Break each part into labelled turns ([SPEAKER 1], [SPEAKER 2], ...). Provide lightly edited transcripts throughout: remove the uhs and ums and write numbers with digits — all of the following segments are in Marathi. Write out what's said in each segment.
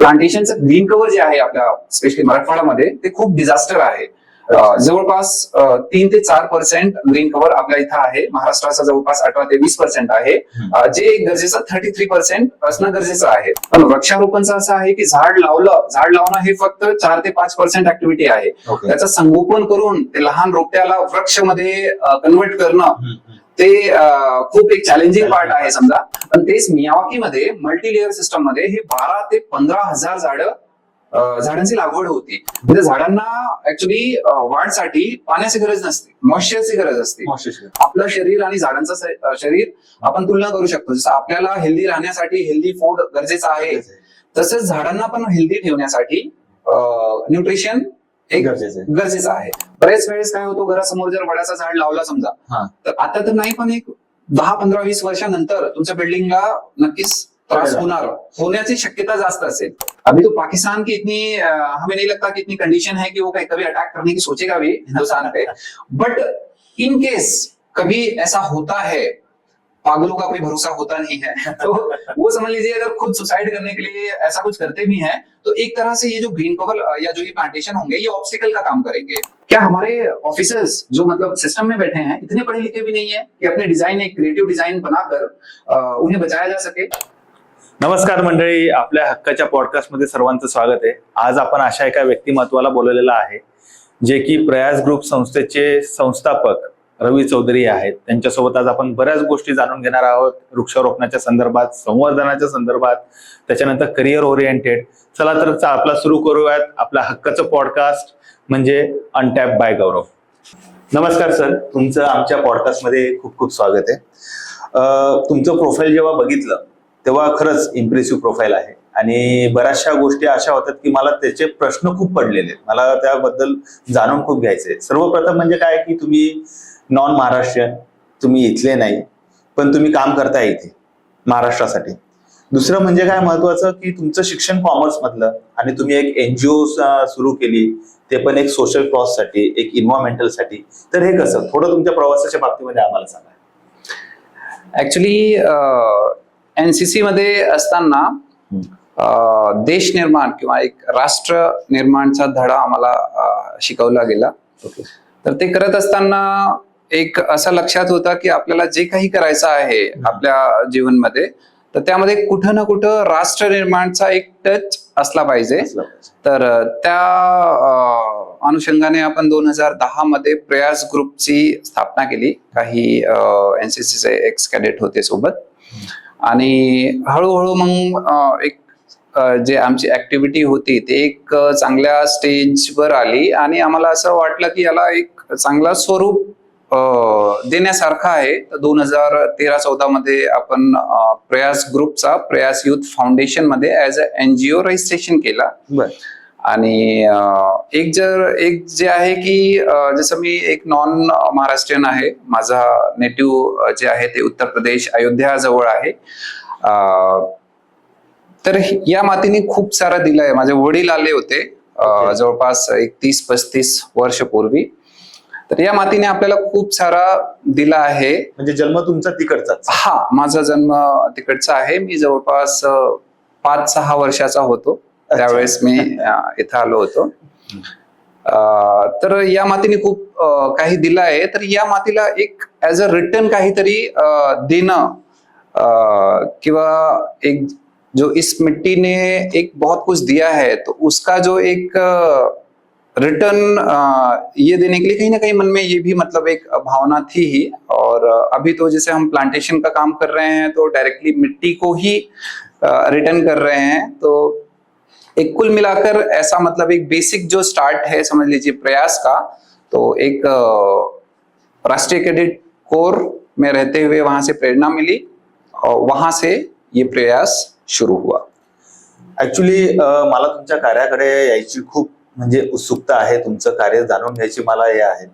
[SPEAKER 1] प्लांटेशनचं ग्रीन कव्हर जे आहे आपल्या स्पेशली मराठवाड्यामध्ये ते खूप डिझास्टर आहे. जवळपास 3 ते 4% ग्रीन कव्हर आपल्या इथं आहे. महाराष्ट्राचा जवळपास 18 ते 20% आहे, जे गरजेचं 33% असणं गरजेचं आहे. पण वृक्षारोपणचं असं आहे की झाड लावणं हे फक्त 4 ते 5% ऍक्टिव्हिटी आहे. त्याचं संगोपन करून ते लहान रोपट्याला वृक्षमध्ये कन्व्हर्ट करणं ते खूप एक चॅलेंजिंग पार्ट आहे समजा. पण तेच मियावाकीमध्ये मल्टीलेअर सिस्टम मध्ये हे 12 ते 15,000 झाडांची लागवड होती. म्हणजे झाडांना ऍक्च्युली वाढसाठी पाण्याची गरज नसते, मॉइश्चरची गरज असते. आपलं शरीर आणि झाडांचं शरीर आपण तुलना करू शकतो. जसं आपल्याला हेल्दी राहण्यासाठी हेल्दी फूड गरजेचं आहे, तसंच झाडांना पण हेल्दी ठेवण्यासाठी न्यूट्रिशन एक गरजेचं आहे. बरेच वेळेस काय होतो, घरासमोर जर वडाचं झाड लावला समजा, तर आता तर नाही पण एक 10, 15, 20 वर्षानंतर तुमच्या बिल्डिंगला नक्कीच त्रास होण्याची शक्यता जास्त असेल. अभी तो पाकिस्तान की इतनी हमें नहीं लगता कि इतनी कंडीशन है कि वो कभी अटैक करने की सोचेगा भी हिंदुस्तान पे. बट इन केस कभी ऐसा होता है, पागलों का कोई भरोसा होता नहीं है, तो वो समझ लीजिए अगर खुद सुसाइड करने के लिए ऐसा कुछ करते भी हैं, तो एक तरह से ये जो ग्रीन कवर या जो ये प्लांटेशन होंगे ये ऑब्स्टिकल का काम करेंगे. क्या हमारे ऑफिसर्स जो मतलब सिस्टम में बैठे हैं इतने पढ़े लिखे भी नहीं है कि अपने डिजाइन एक क्रिएटिव डिजाइन बनाकर उन्हें बचाया जा सके?
[SPEAKER 2] नमस्कार मंडळी, आपल्या हक्काच्या पॉडकास्टमध्ये सर्वांचं स्वागत आहे. आज आपण अशा एका व्यक्तिमत्वाला बोलवलेलं आहे जे की प्रयास ग्रुप संस्थेचे संस्थापक रवी चौधरी आहेत. त्यांच्यासोबत आज आपण बऱ्याच गोष्टी जाणून घेणार आहोत, वृक्षारोपणाच्या संदर्भात, संवर्धनाच्या संदर्भात, त्याच्यानंतर करिअर ओरिएंटेड. चला तर आपला सुरू करूयात आपला हक्काचं पॉडकास्ट म्हणजे अनटॅप बाय गौरव. नमस्कार सर, तुमचं आमच्या पॉडकास्टमध्ये खूप खूप स्वागत आहे. तुमचं प्रोफाईल जेव्हा बघितलं तेव्हा खरंच इम्प्रेसिव्ह प्रोफाईल आहे आणि बऱ्याचशा गोष्टी अशा होतात की मला त्याचे प्रश्न खूप पडलेले, मला त्याबद्दल जाणून खूप घ्यायचे. सर्वप्रथम म्हणजे काय की तुम्ही नॉन महाराष्ट्रीयन, तुम्ही इथले नाही, पण तुम्ही काम करताय इथे महाराष्ट्रासाठी. दुसरं म्हणजे काय महत्वाचं की तुमचं शिक्षण कॉमर्स मधलं आणि तुम्ही एक NGO सुरू केली, ते पण एक सोशल कॉज साठी, एक इन्व्हायरमेंटल साठी. तर हे कसं, थोडं तुमच्या प्रवासाच्या बाबतीमध्ये आम्हाला सांगा.
[SPEAKER 1] ऍक्च्युली NCC मध्ये असताना देश निर्माण किंवा एक राष्ट्र निर्माणचा धडा आम्हाला शिकवला गेला. तर ते करत असताना एक असं लक्षात होतं की आपल्याला जे काही करायचं आहे आपल्या जीवनमध्ये, तर त्यामध्ये कुठं ना कुठं राष्ट्र निर्माणचा एक टच असला पाहिजे. तर त्या अनुषंगाने आपण 2010 मध्ये प्रयास ग्रुपची स्थापना केली. काही NCCचे एक्स कॅडेट होते सोबत आणि हळूहळू मग एक जे आमची ऍक्टिव्हिटी होती ते एक चांगल्या स्टेजवर आली आणि आम्हाला असं वाटलं की याला एक चांगला स्वरूप देण्यासारखं आहे. तर 2013-14 मध्ये आपण प्रयास ग्रुपचा प्रयास युथ फाउंडेशन मध्ये ऍज अ NGO रजिस्ट्रेशन केला. आणि एक जे आहे की जसं मी एक नॉन महाराष्ट्रीयन आहे, माझा नेटिव्ह जे आहे ते उत्तर प्रदेश अयोध्या जवळ आहे. तर या मातीने खूप सारा दिलाय. माझे वडील आले होते जवळपास एक 30-35 वर्ष पूर्वी. तर या मातीने आपल्याला खूप सारा दिला आहे.
[SPEAKER 2] म्हणजे जन्म तुमचा तिकडचाच?
[SPEAKER 1] हा, माझा जन्म तिकडचा आहे. मी जवळपास 5-6 वर्षाचा होतो त्यावेळेस मी इथं आलो होतो. तर या मातीने खूप काही दिलं आहे. तर या मातीला एक ऍज अ रिटर्न काहीतरी देणं किंवा एक जो इस मिट्टी ने एक बहुत कुछ दिया है तो उसका जो एक रिटर्न ये देने के लिए कहीं ना कहीं मन में ये भी मतलब एक भावना थी ही. और अभी तो जैसे हम प्लांटेशन का काम कर रहे हैं तो डायरेक्टली मिट्टी को ही रिटर्न कर रहे हैं. तो एक कुल मिलाकर ऐसा मतलब एक बेसिक जो स्टार्ट है समझ लीजिए प्रयास का, तो एक राष्ट्रीय कैडेट कोर में रहते हुए वहां से प्रेरणा मिली और वहां से ये प्रयास शुरू हुआ.
[SPEAKER 2] ऍक्च्युली मला तुमच्या कार्याकडे यायची खूप म्हणजे उत्सुकता आहे, तुमचं कार्य जाणून घ्यायची मला हे आहे.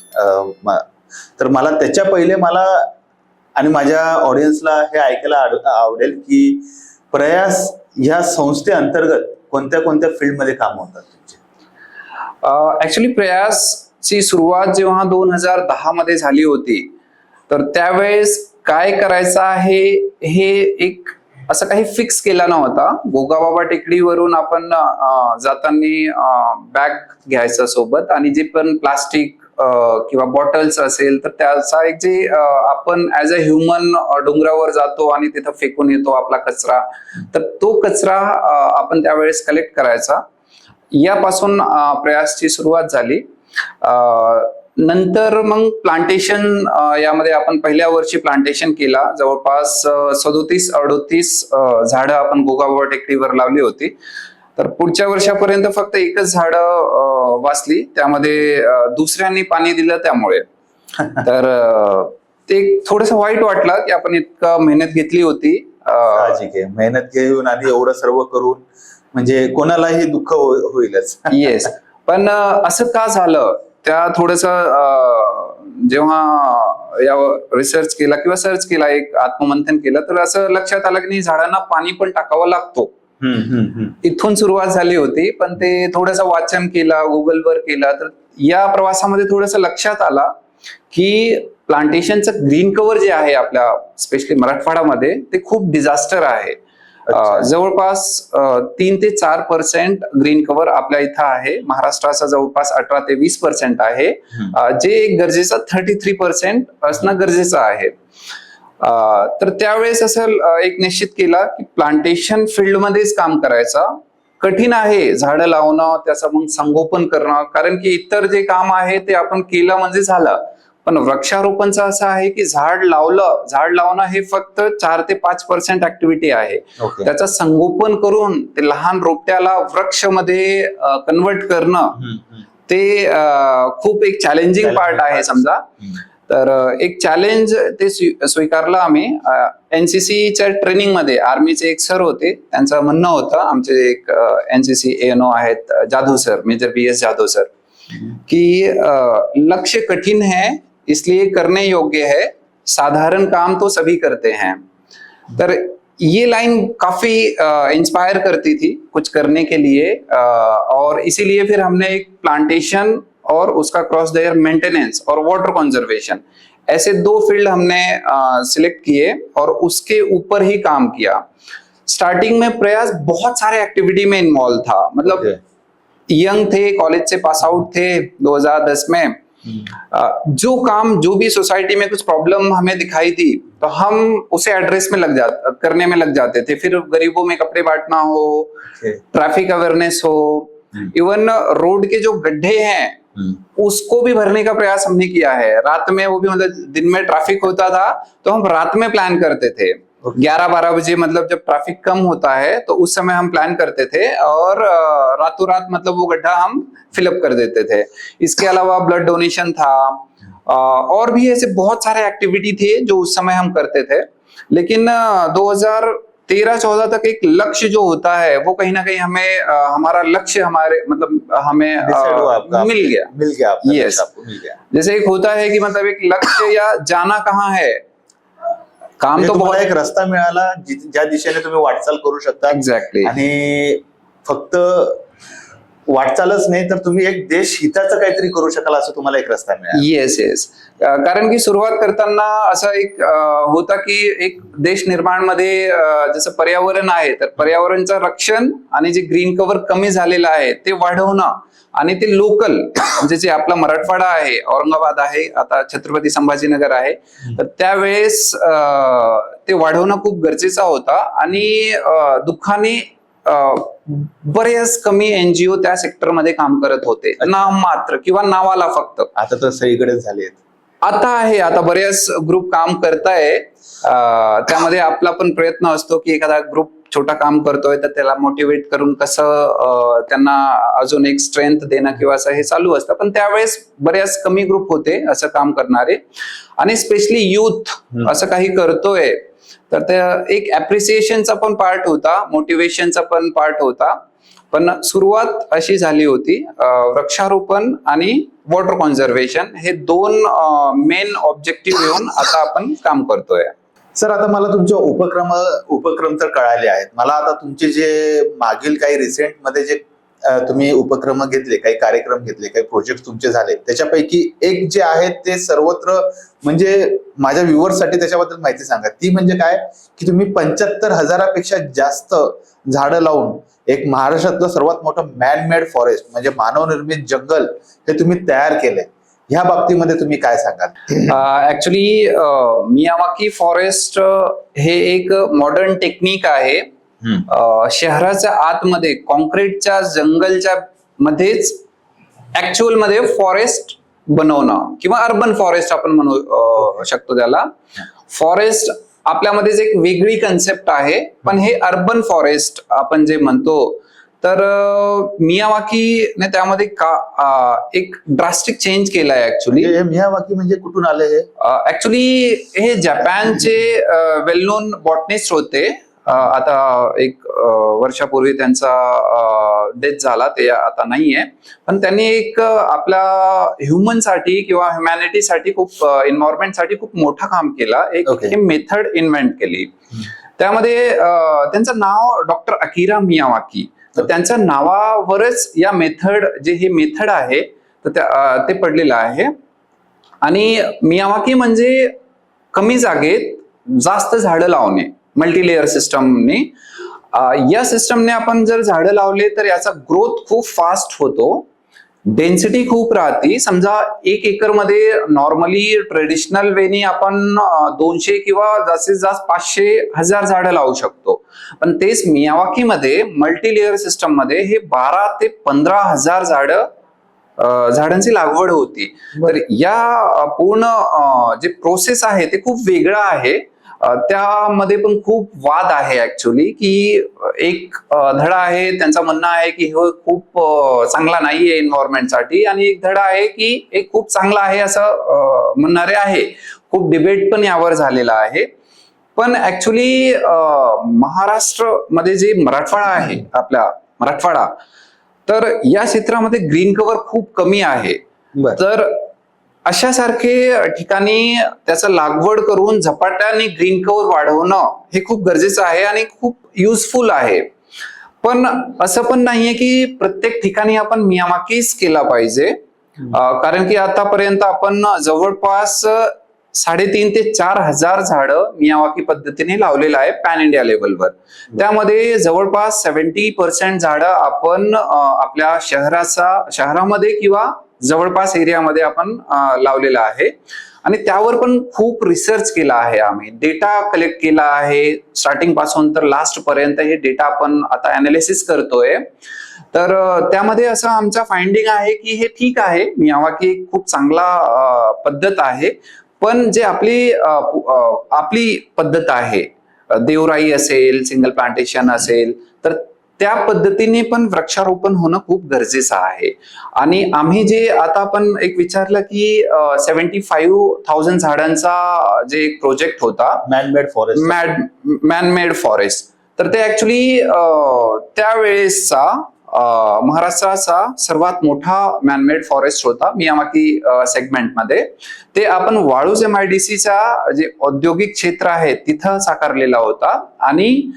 [SPEAKER 2] तर मला त्याच्या पहिले मला आणि माझ्या ऑडियन्सला हे ऐकायला आवडेल की प्रयास ह्या संस्थे अंतर्गत कोणत्या कोणत्या फील्डमध्ये काम होतात तुमचे?
[SPEAKER 1] ऍक्च्युली प्रयासची सुरुवात जेव्हा 2010 मध्ये झाली होती, तर त्यावेळेस काय करायचं आहे हे एक असं काही फिक्स केला नव्हता. गोगाबाबा टेकडीवरून आपण जाताना बॅग घ्यायचं सोबत, आणि जे पण प्लास्टिक किंवा बॉटल्स असेल तर त्याचा एक जे आपण ऍज अ ह्युमन डोंगरावर जातो आणि तिथं फेकून येतो आपला कचरा, तर तो कचरा आपण त्यावेळेस कलेक्ट करायचा. यापासून प्रयासची सुरुवात झाली. नंतर मग प्लांटेशन, यामध्ये आपण पहिल्या वर्षी प्लांटेशन केला. जवळपास 37-38 झाडं आपण गोगाबाबा टेकडीवर लावली होती. तर पुढच्या वर्षापर्यंत फक्त एकच झाड वाचली. त्यामध्ये दुसऱ्यांनी पाणी दिलं त्यामुळे. तर ते थोडस वाईट वाटलं की आपण इतकं मेहनत घेतली होती.
[SPEAKER 2] साहजिक आहे, मेहनत घेऊन आणि एवढं सर्व करून म्हणजे कोणालाही दुःख होईलच.
[SPEAKER 1] येस, पण असं का झालं, त्या थोडस जेव्हा यावर रिसर्च केला किंवा सर्च केला, एक आत्ममंथन केलं, तर असं लक्षात आलं की नाही, झाडांना पाणी पण टाकावं लागतो. इथून सुरुवात झाली होती, पण ते थोडंसं वाचन केलं, गुगलवर केलं, तर या प्रवासामध्ये थोडंसं लक्षात आला की प्लांटेशनचं ग्रीन कव्हर जे आहे आपल्या स्पेशली मराठवाड्यामध्ये, ते खूप डिझास्टर आहे. जवळपास 3 ते 4% ग्रीन कव्हर आपल्या इथं आहे. महाराष्ट्राचा जवळपास 18 ते 20% आहे, जे गरजेचं 33% असणं गरजेचं आहे. तर त्यावेळेस असं एक निश्चित केला की प्लांटेशन फील्डमध्येच काम करायचं. कठीण आहे झाडं लावणं, त्याचं मग संगोपन करणं, कारण की इतर जे काम आहे ते आपण केलं म्हणजे झालं. पण वृक्षारोपणचं असं आहे की झाड लावणं हे फक्त 4 ते 5% ऍक्टिव्हिटी आहे. त्याचं संगोपन करून ते लहान रोपट्याला वृक्षमध्ये कन्वर्ट करणं, ते खूप एक चॅलेंजिंग पार्ट आहे समजा. तर एक चॅलेंज ते स्वीकारलं आम्ही. एनसीसीच्या ट्रेनिंग मध्ये आर्मीचे एक सर होते, त्यांचं म्हणणं होतं, आमचे एक एनसीसी एएनओ आहेत Jadhav sir, major BS Jadhav sir, की लक्ष्य कठिन है इसलिए करने योग्य है, साधारण काम तो सभी करते हैं. तर ये लाइन काफी इंस्पायर करती थी कुछ करने के लिए, और इसीलिए फिर हमने एक प्लांटेशन और उसका क्रॉस देयर मेंटेनेंस और वाटर कंजर्वेशन, ऐसे 2 फील्ड हमने सिलेक्ट किए और उसके ऊपर ही काम किया. स्टार्टिंग में प्रयास बहुत सारे एक्टिविटी में इन्वॉल्व था. मतलब यंग थे, कॉलेज से पास आउट थे 2010 में. जो भी सोसाइटी में कुछ प्रॉब्लम हमें दिखाई थी, तो हम उसे एड्रेस में करने में लग जाते थे. फिर गरीबों में कपड़े बांटना हो, ट्रैफिक अवेयरनेस हो, इवन रोड के जो गड्ढे हैं उसको भी भरने का प्रयास हमने किया है. रात में, वो भी मतलब दिन में ट्रैफिक होता था तो हम रात में प्लान करते थे. 11-12 बजे, मतलब जब ट्रैफिक कम होता है तो उस समय हम प्लान करते थे, और रातों रात मतलब वो गड्ढा हम फिलअप कर देते थे. इसके अलावा ब्लड डोनेशन था, और भी ऐसे बहुत सारे एक्टिविटी थे जो उस समय हम करते थे. लेकिन 2013-14 तक एक लक्ष्य जो होता है, वो कहीं ना कहीं हमें हमारा लक्ष्य हमें मिल गया. यस, जैसे एक होता है कि मतलब एक लक्ष्य या जाना कहाँ है, काम तो बहुत,
[SPEAKER 2] एक रस्ता मिळाला ज्या दिशेने तुम्ही वाटचाल करू शकता.
[SPEAKER 1] एक्झॅक्टली.
[SPEAKER 2] आणि फक्त वाटचालच नाही, तर तुम्ही एक देश हिताचं काहीतरी करू शकाल असं तुम्हाला एक रस्ता मिळाला.
[SPEAKER 1] येस. कारण की सुरुवात करताना असं एक होता की एक देश निर्माण मध्ये जसं पर्यावरण आहे, तर पर्यावरणचं रक्षण आणि जे ग्रीन कव्हर कमी झालेलं आहे ते वाढवणं, आणि ते लोकल म्हणजे जे आपला मराठवाडा आहे, औरंगाबाद आहे, आता छत्रपती संभाजीनगर आहे, तर त्यावेळेस ते वाढवणं खूप गरजेचा होता. आणि दुःखाने बरेच कमी NGO त्या सेक्टरमध्ये काम करत होते, नाम मात्र किंवा नावाला फक्त.
[SPEAKER 2] आता तर सगळीकडेच झाले.
[SPEAKER 1] आता बरेच ग्रुप काम करताय. त्यामध्ये आपला पण प्रयत्न असतो की एखादा ग्रुप छोटा काम करतोय तर त्याला मोटिवेट करून कसं त्यांना अजून एक स्ट्रेंथ देणं किंवा असं हे चालू असतं. पण त्यावेळेस बऱ्याच कमी ग्रुप होते असं काम करणारे, आणि स्पेशली युथ असं काही करतोय तर त्या एक अप्रिसिएशनचा पण पार्ट होता, मोटिवेशनचा पण पार्ट होता. पण सुरुवात अशी झाली होती, वृक्षारोपण आणि वॉटर कॉन्झर्वेशन हे 2 मेन ऑब्जेक्टिव्ह घेऊन आता आपण काम करतोय.
[SPEAKER 2] सर, आता मला तुमचे उपक्रम तर कळाले आहेत. मला आता तुमचे जे मागील काही रिसेंट मध्ये जे
[SPEAKER 3] तुम्ही उपक्रम घेतले, काही कार्यक्रम घेतले, काही प्रोजेक्ट तुमचे झाले, त्याच्यापैकी एक जे आहे ते सर्वत्र म्हणजे माझ्या व्ह्युअर्ससाठी त्याच्याबद्दल माहिती सांगा. ती म्हणजे काय की तुम्ही 75,000पेक्षा जास्त झाडं लावून एक महाराष्ट्रातलं सर्वात मोठं मॅन मेड फॉरेस्ट म्हणजे मानवनिर्मित जंगल हे तुम्ही तयार केलंय. ह्या बाबतीमध्ये तुम्ही काय सांगाल?
[SPEAKER 1] ऍक्च्युली मियावाकी फॉरेस्ट हे एक मॉडर्न टेक्निक आहे. शहराच्या आतमध्ये कॉन्क्रीटच्या जंगलच्या मध्येच ऍक्च्युअल मध्ये फॉरेस्ट बनवणं किंवा अर्बन फॉरेस्ट आपण म्हणू शकतो त्याला. फॉरेस्ट आपल्यामध्येच एक वेगळी कन्सेप्ट आहे, पण हे अर्बन फॉरेस्ट आपण जे म्हणतो तर मियावाकीने त्यामध्ये एक ड्रास्टिक चेंज केलाय. ऍक्च्युली
[SPEAKER 3] मियावाकी म्हणजे कुठून आले हे?
[SPEAKER 1] ऍक्च्युली हे जपानचे वेल नोन बॉटनिस्ट होते. आता एक वर्षापूर्वी त्यांचा डेथ झाला, ते आता नाहीये. पण त्यांनी एक आपल्या ह्युमनसाठी किंवा ह्युमॅनिटीसाठी खूप एन्व्हायरमेंटसाठी खूप मोठं काम केला. एक मेथड इन्व्हेंट केली. त्यामध्ये त्यांचं नाव डॉक्टर अकिरा मियावाकी. तर त्यांच्या नावावरच या मेथड जे हे मेथड आहे तर ते पडलेलं आहे. आणि मियावाकी म्हणजे कमी जागेत जास्त झाडं लावणे, मल्टीलेअर सिस्टमने. या सिस्टमने आपण जर झाडं लावले तर याचा ग्रोथ खूप फास्ट होतो, डेन्सिटी खूप राहते. समजा 1 एकरमध्ये नॉर्मली ट्रेडिशनल वेनी आपण 200 किंवा जास्तीत जास्त 500,000 झाडं लावू शकतो. पण तेच मियावाकीमध्ये मल्टीलेअर सिस्टम मध्ये हे 12 ते 15,000 झाडांची लागवड होती. तर या पूर्ण जे प्रोसेस आहे ते खूप वेगळं आहे. त्यामध्ये पण खूप वाद आहे ऍक्च्युली, की एक धडा आहे त्यांचं म्हणणं आहे की हे खूप चांगला नाहीये एन्व्हायरमेंटसाठी, आणि एक धडा आहे की एक खूप चांगला आहे असं म्हणणारे आहे. खूप डिबेट पण यावर झालेला आहे. पण ऍक्च्युली महाराष्ट्र मध्ये जे मराठवाडा आहे, आपला मराठवाडा, तर या क्षेत्रामध्ये ग्रीन कव्हर खूप कमी आहे. तर अशासारखे ठिकाणी त्याचं लागवड करून झपाट्याने ग्रीन कव्हर वाढवणं हे खूप गरजेचं आहे आणि खूप युजफुल आहे. पण असं पण नाहीये की प्रत्येक ठिकाणी आपण मियावाकीच केला पाहिजे. कारण की आतापर्यंत आपण जवळपास 3,500 ते 4,000 झाडं मियावाकी पद्धतीने लावलेलं आहे पॅन इंडिया लेवलवर. त्यामध्ये जवळपास 70% झाडं आपण आपल्या शहरामध्ये किंवा जवळपास एरियामध्ये आपण लावलेला आहे. आणि त्यावर पण खूप रिसर्च केला आहे. आम्ही डेटा कलेक्ट केला आहे स्टार्टिंग पासून तर लास्ट पर्यंत. हे डेटा आपण आता अनालिसिस करतोय. तर त्यामध्ये असं आमचा फाइंडिंग आहे की हे ठीक आहे, मियावाकी खूप चांगला पद्धत आहे. पण जे आपली पद्धत आहे, देवराई असेल, सिंगल प्लांटेशन असेल, तर त्या पद्धतीने पण वृक्षारोपण होणं खूप गरजेचं आहे. आणि आम्ही जे आता आपण एक विचारलं की 75,000 झाडांचा जे एक प्रोजेक्ट होता मॅन मेड फॉरेस्ट, तर ते ऍक्च्युली त्यावेळेसचा महाराष्ट्राचा सर्वात मोठा मॅनमेड फॉरेस्ट होता मियावाकी सेगमेंटमध्ये. ते आपण वाळूज MIDCच्या जे औद्योगिक क्षेत्र आहे तिथं साकारलेला होता. आणि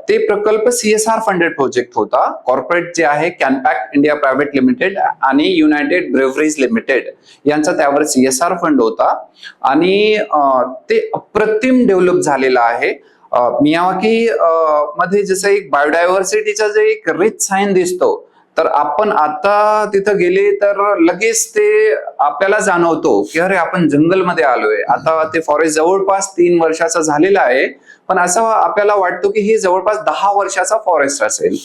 [SPEAKER 1] ते प्रकल्प CSR फंडेड प्रोजेक्ट होता. कॉर्पोरेट जे आहे कॅनपॅक इंडिया प्रायव्हेट लिमिटेड आणि युनायटेड ब्रेवरीज लिमिटेड यांचा त्यावर CSR फंड होता. आणि ते अप्रतिम डेव्हलप झालेलं आहे. मियावाकी मध्ये जसं एक बायोडायव्हर्सिटीचा जे एक रिच साईन दिसतो, तर आपण आता तिथं गेले तर लगेच ते आपल्याला जाणवतो की अरे आपण जंगलमध्ये आलोय. आता ते फॉरेस्ट जवळपास 3 वर्षाचा झालेला आहे, पण असं आपल्याला वाटतो की हे जवळपास 10 वर्षाचा फॉरेस्ट असेल.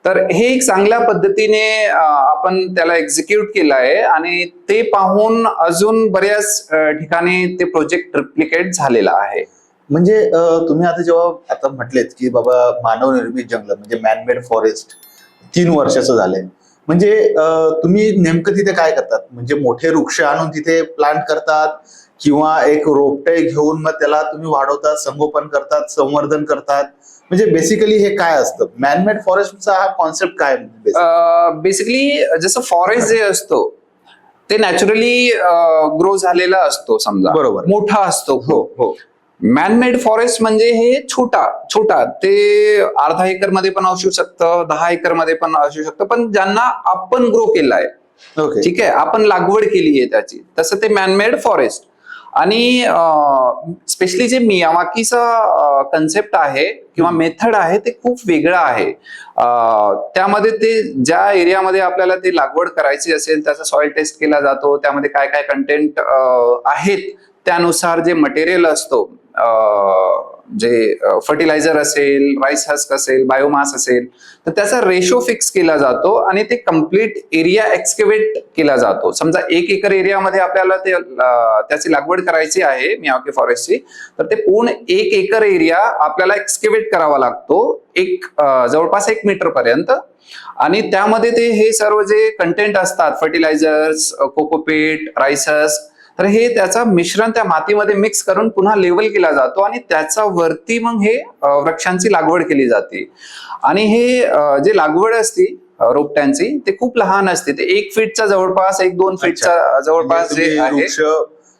[SPEAKER 1] तर हे एक चांगल्या पद्धतीने आपण त्याला एक्झिक्यूट केलं आहे. आणि ते पाहून अजून बऱ्याच ठिकाणी ते प्रोजेक्ट रिप्लिकेट झालेला आहे.
[SPEAKER 3] म्हणजे तुम्ही आता जेव्हा म्हटलेत की बाबा मानवनिर्मित जंगल म्हणजे मॅनमेड फॉरेस्ट 3 वर्षाचं झालंय, म्हणजे तुम्ही नेमकं तिथे काय करतात? म्हणजे मोठे वृक्ष आणून तिथे प्लांट करतात किंवा एक रोपटे घेऊन मग त्याला तुम्ही वाढवतात, संगोपन करतात, संवर्धन करतात? म्हणजे बेसिकली हे काय असतं? मॅनमेड फॉरेस्टचा हा कॉन्सेप्ट काय?
[SPEAKER 1] बेसिकली जसं फॉरेस्ट जे असतो ते नॅचरली ग्रो झालेला असतो, समजा
[SPEAKER 3] बरोबर,
[SPEAKER 1] मोठा असतो.
[SPEAKER 3] हो.
[SPEAKER 1] मॅनमेड फॉरेस्ट म्हणजे हे छोटा ते अर्धा एकर मध्ये पण असू शकतं, 10 एकर मध्ये पण असू शकतं, पण ज्यांना आपण ग्रो केलाय,
[SPEAKER 3] ओके.
[SPEAKER 1] ठीक आहे, आपण लागवड केली आहे त्याची, तसं ते मॅनमेड फॉरेस्ट. आणि स्पेशली जे मियावाकीचा कन्सेप्ट आहे किंवा मेथड आहे ते खूप वेगळं आहे. त्यामध्ये ते ज्या एरियामध्ये आपल्याला ते लागवड करायची असेल त्याचा सॉइल टेस्ट केला जातो, त्यामध्ये काय काय कंटेंट आहेत त्यानुसार जे मटेरियल असतो, जे फर्टिलायझर असेल, राईस हस्क असेल, बायोमास असेल, तर त्याचा रेशो फिक्स केला जातो आणि ते कम्प्लीट एरिया एक्सकेवेट केला जातो. समजा 1 एकर एरियामध्ये आपल्याला त्याची लागवड करायची आहे मियावाकी फॉरेस्टची, तर ते पूर्ण 1 एकर एरिया आपल्याला एक्सकेवेट करावा लागतो, जवळपास 1 मीटर पर्यंत. आणि त्यामध्ये ते हे सर्व जे कंटेंट असतात, फर्टिलायझर्स, कोकोपीट, राईस हस्क, तर हे त्याचा मिश्रण त्या मातीमध्ये मिक्स करून पुन्हा लेवल केला जातो आणि त्याच्या वरती मग हे वृक्षांची लागवड केली जाते. आणि हे जे लागवड असते रोपट्यांची ते खूप लहान असते, ते 1 फीटच्या जवळपास, 1-2 फीटच्या जवळपास जे आहे.
[SPEAKER 3] वृक्ष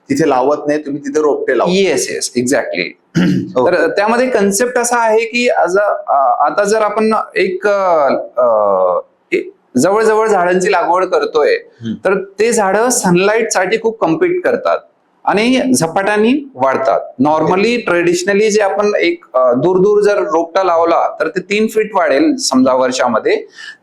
[SPEAKER 3] तिथे लावत नाही तुम्ही, तिथे रोपटे लावता.
[SPEAKER 1] Yes exactly. तर त्यामध्ये कन्सेप्ट असा आहे की आता जर आपण एक जवळ झाडांची लागवड करतोय, तर ते झाडं सनलाईट साठी खूप कम्पीट करतात आणि झपाट्याने वाढतात. नॉर्मली ट्रेडिशनली जे आपण एक दूर जर रोपटा लावला तर ते 3 फीट वाढेल समजा वर्षामध्ये.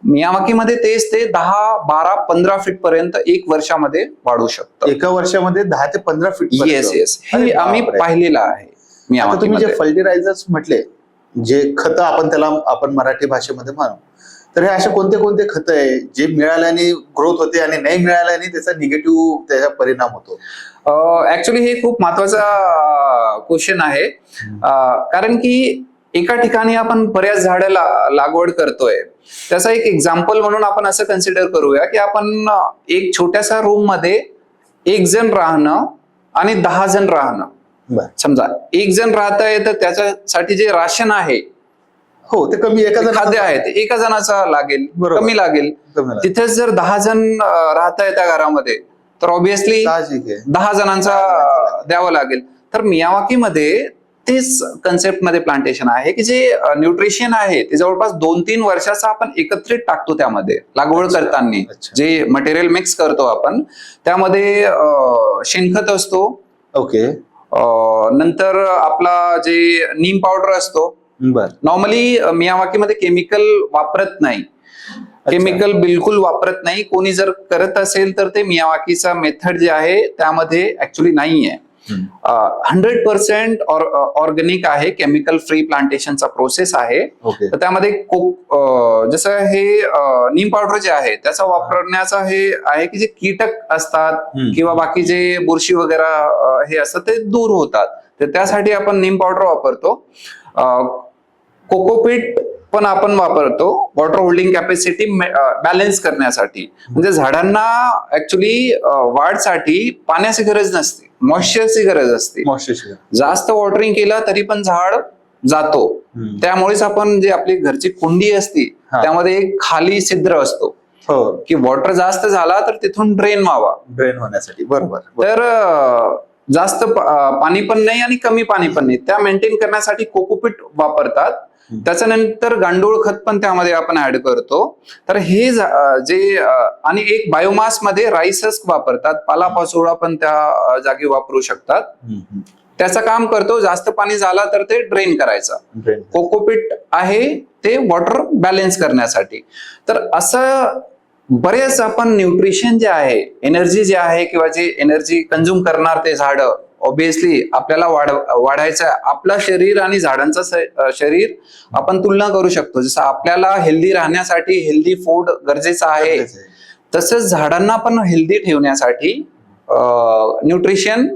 [SPEAKER 1] मियावाकीमध्ये तेच ते 10, 12, 15 फीट पर्यंत 1 वर्षामध्ये वाढू शकतं.
[SPEAKER 3] एका वर्षामध्ये 10 ते 15 फीट.
[SPEAKER 1] येस, हे आम्ही पाहिलेलं आहे.
[SPEAKER 3] आता तुम्ही जे फर्टिलायझर्स म्हटले, जे खतं आपण मराठी भाषेमध्ये म्हणू, तर हे असे कोणते कोणते खतं आहे जे मिळाल्याने ग्रोथ होते आणि नाही मिळाल्याने त्याचा निगेटिव्ह त्याचा परिणाम होतो?
[SPEAKER 1] ऍक्च्युली हे खूप महत्वाचा क्वेश्चन आहे, कारण की एका ठिकाणी आपण बऱ्याच झाडं लागवड करतोय. त्याचा एक एक्झाम्पल म्हणून आपण असं कन्सिडर करूया की आपण एक छोट्याशा रूम मध्ये 1 जण राहणं आणि 10 जण राहणं. समजा 1 जण राहत आहे तर त्याच्यासाठी जे राशन आहे,
[SPEAKER 3] हो, ते कमी
[SPEAKER 1] खाद्य आहे ते एका जणाचा लागेल, कमी लागेल. तिथेच जर 10 जण राहत आहे त्या घरामध्ये, तर ऑब्विसली 10 जणांचा द्यावं लागेल. तर मियावाकीमध्ये तेच कन्सेप्ट मध्ये प्लांटेशन आहे की जे न्यूट्रिशन आहे ते जवळपास 2-3 वर्षाचा आपण एकत्रित टाकतो त्यामध्ये लागवड करताना. जे मटेरियल मिक्स करतो आपण त्यामध्ये शेणखत असतो,
[SPEAKER 3] ओके,
[SPEAKER 1] नंतर आपला जे नीम पावडर असतो. नॉर्मली मियावाकीमध्ये केमिकल वापरत नाही, केमिकल बिलकुल वापरत नाही. कोणी जर करत असेल तर ते मियावाकीचा मेथड जे आहे त्यामध्ये ऍक्च्युली नाहीये. 100% ऑर्गॅनिक आहे, केमिकल फ्री प्लांटेशनचा प्रोसेस आहे. तर त्यामध्ये जसं हे नीम पावडर जे आहे त्याचा वापरण्याचा हे आहे की जे कीटक असतात किंवा बाकी जे बुरशी वगैरे हे असतात ते दूर होतात. तर त्यासाठी आपण नीम पावडर वापरतो. कोकोपीट पण आपण वापरतो वॉटर होल्डिंग कॅपॅसिटी बॅलन्स करण्यासाठी. म्हणजे झाडांना ऍक्च्युली वाढसाठी पाण्याची गरज नसते, मॉइश्चरची गरज असते. जास्त वॉटरिंग केलं तरी पण झाड जातो. त्यामुळेच आपण जे आपली घरची कुंडी असते त्यामध्ये एक खाली छिद्र असतो की वॉटर जास्त झाला तर तिथून ड्रेन
[SPEAKER 3] होण्यासाठी. बरोबर.
[SPEAKER 1] तर जास्त पाणी पण नाही आणि कमी पाणी पण नाही, त्या मेंटेन करण्यासाठी कोकोपीट वापरतात. त्याच्यानंतर गांडूळ खत पण त्यामध्ये आपण ऍड करतो. तर हे जे आणि एक बायोमास मध्ये राईस हस्क वापरतात, पालापाचोळा पण त्या जागी वापरू शकतात. त्याचं काम करतो, जास्त पाणी झाला तर ते ड्रेन करायचं. कोकोपीट आहे ते वॉटर बॅलन्स करण्यासाठी. तर असं बरेच आपण न्यूट्रिशन जे आहे, एनर्जी जे आहे किंवा जे एनर्जी कंझ्युम करणार ते झाड, ऑब्विसली आपल्याला वाढायचं. आपलं शरीर आणि झाडांचं शरीर आपण तुलना करू शकतो. जसं आपल्याला हेल्दी राहण्यासाठी हेल्दी फूड गरजेचं आहे, तसंच झाडांना पण हेल्दी ठेवण्यासाठी न्यूट्रिशन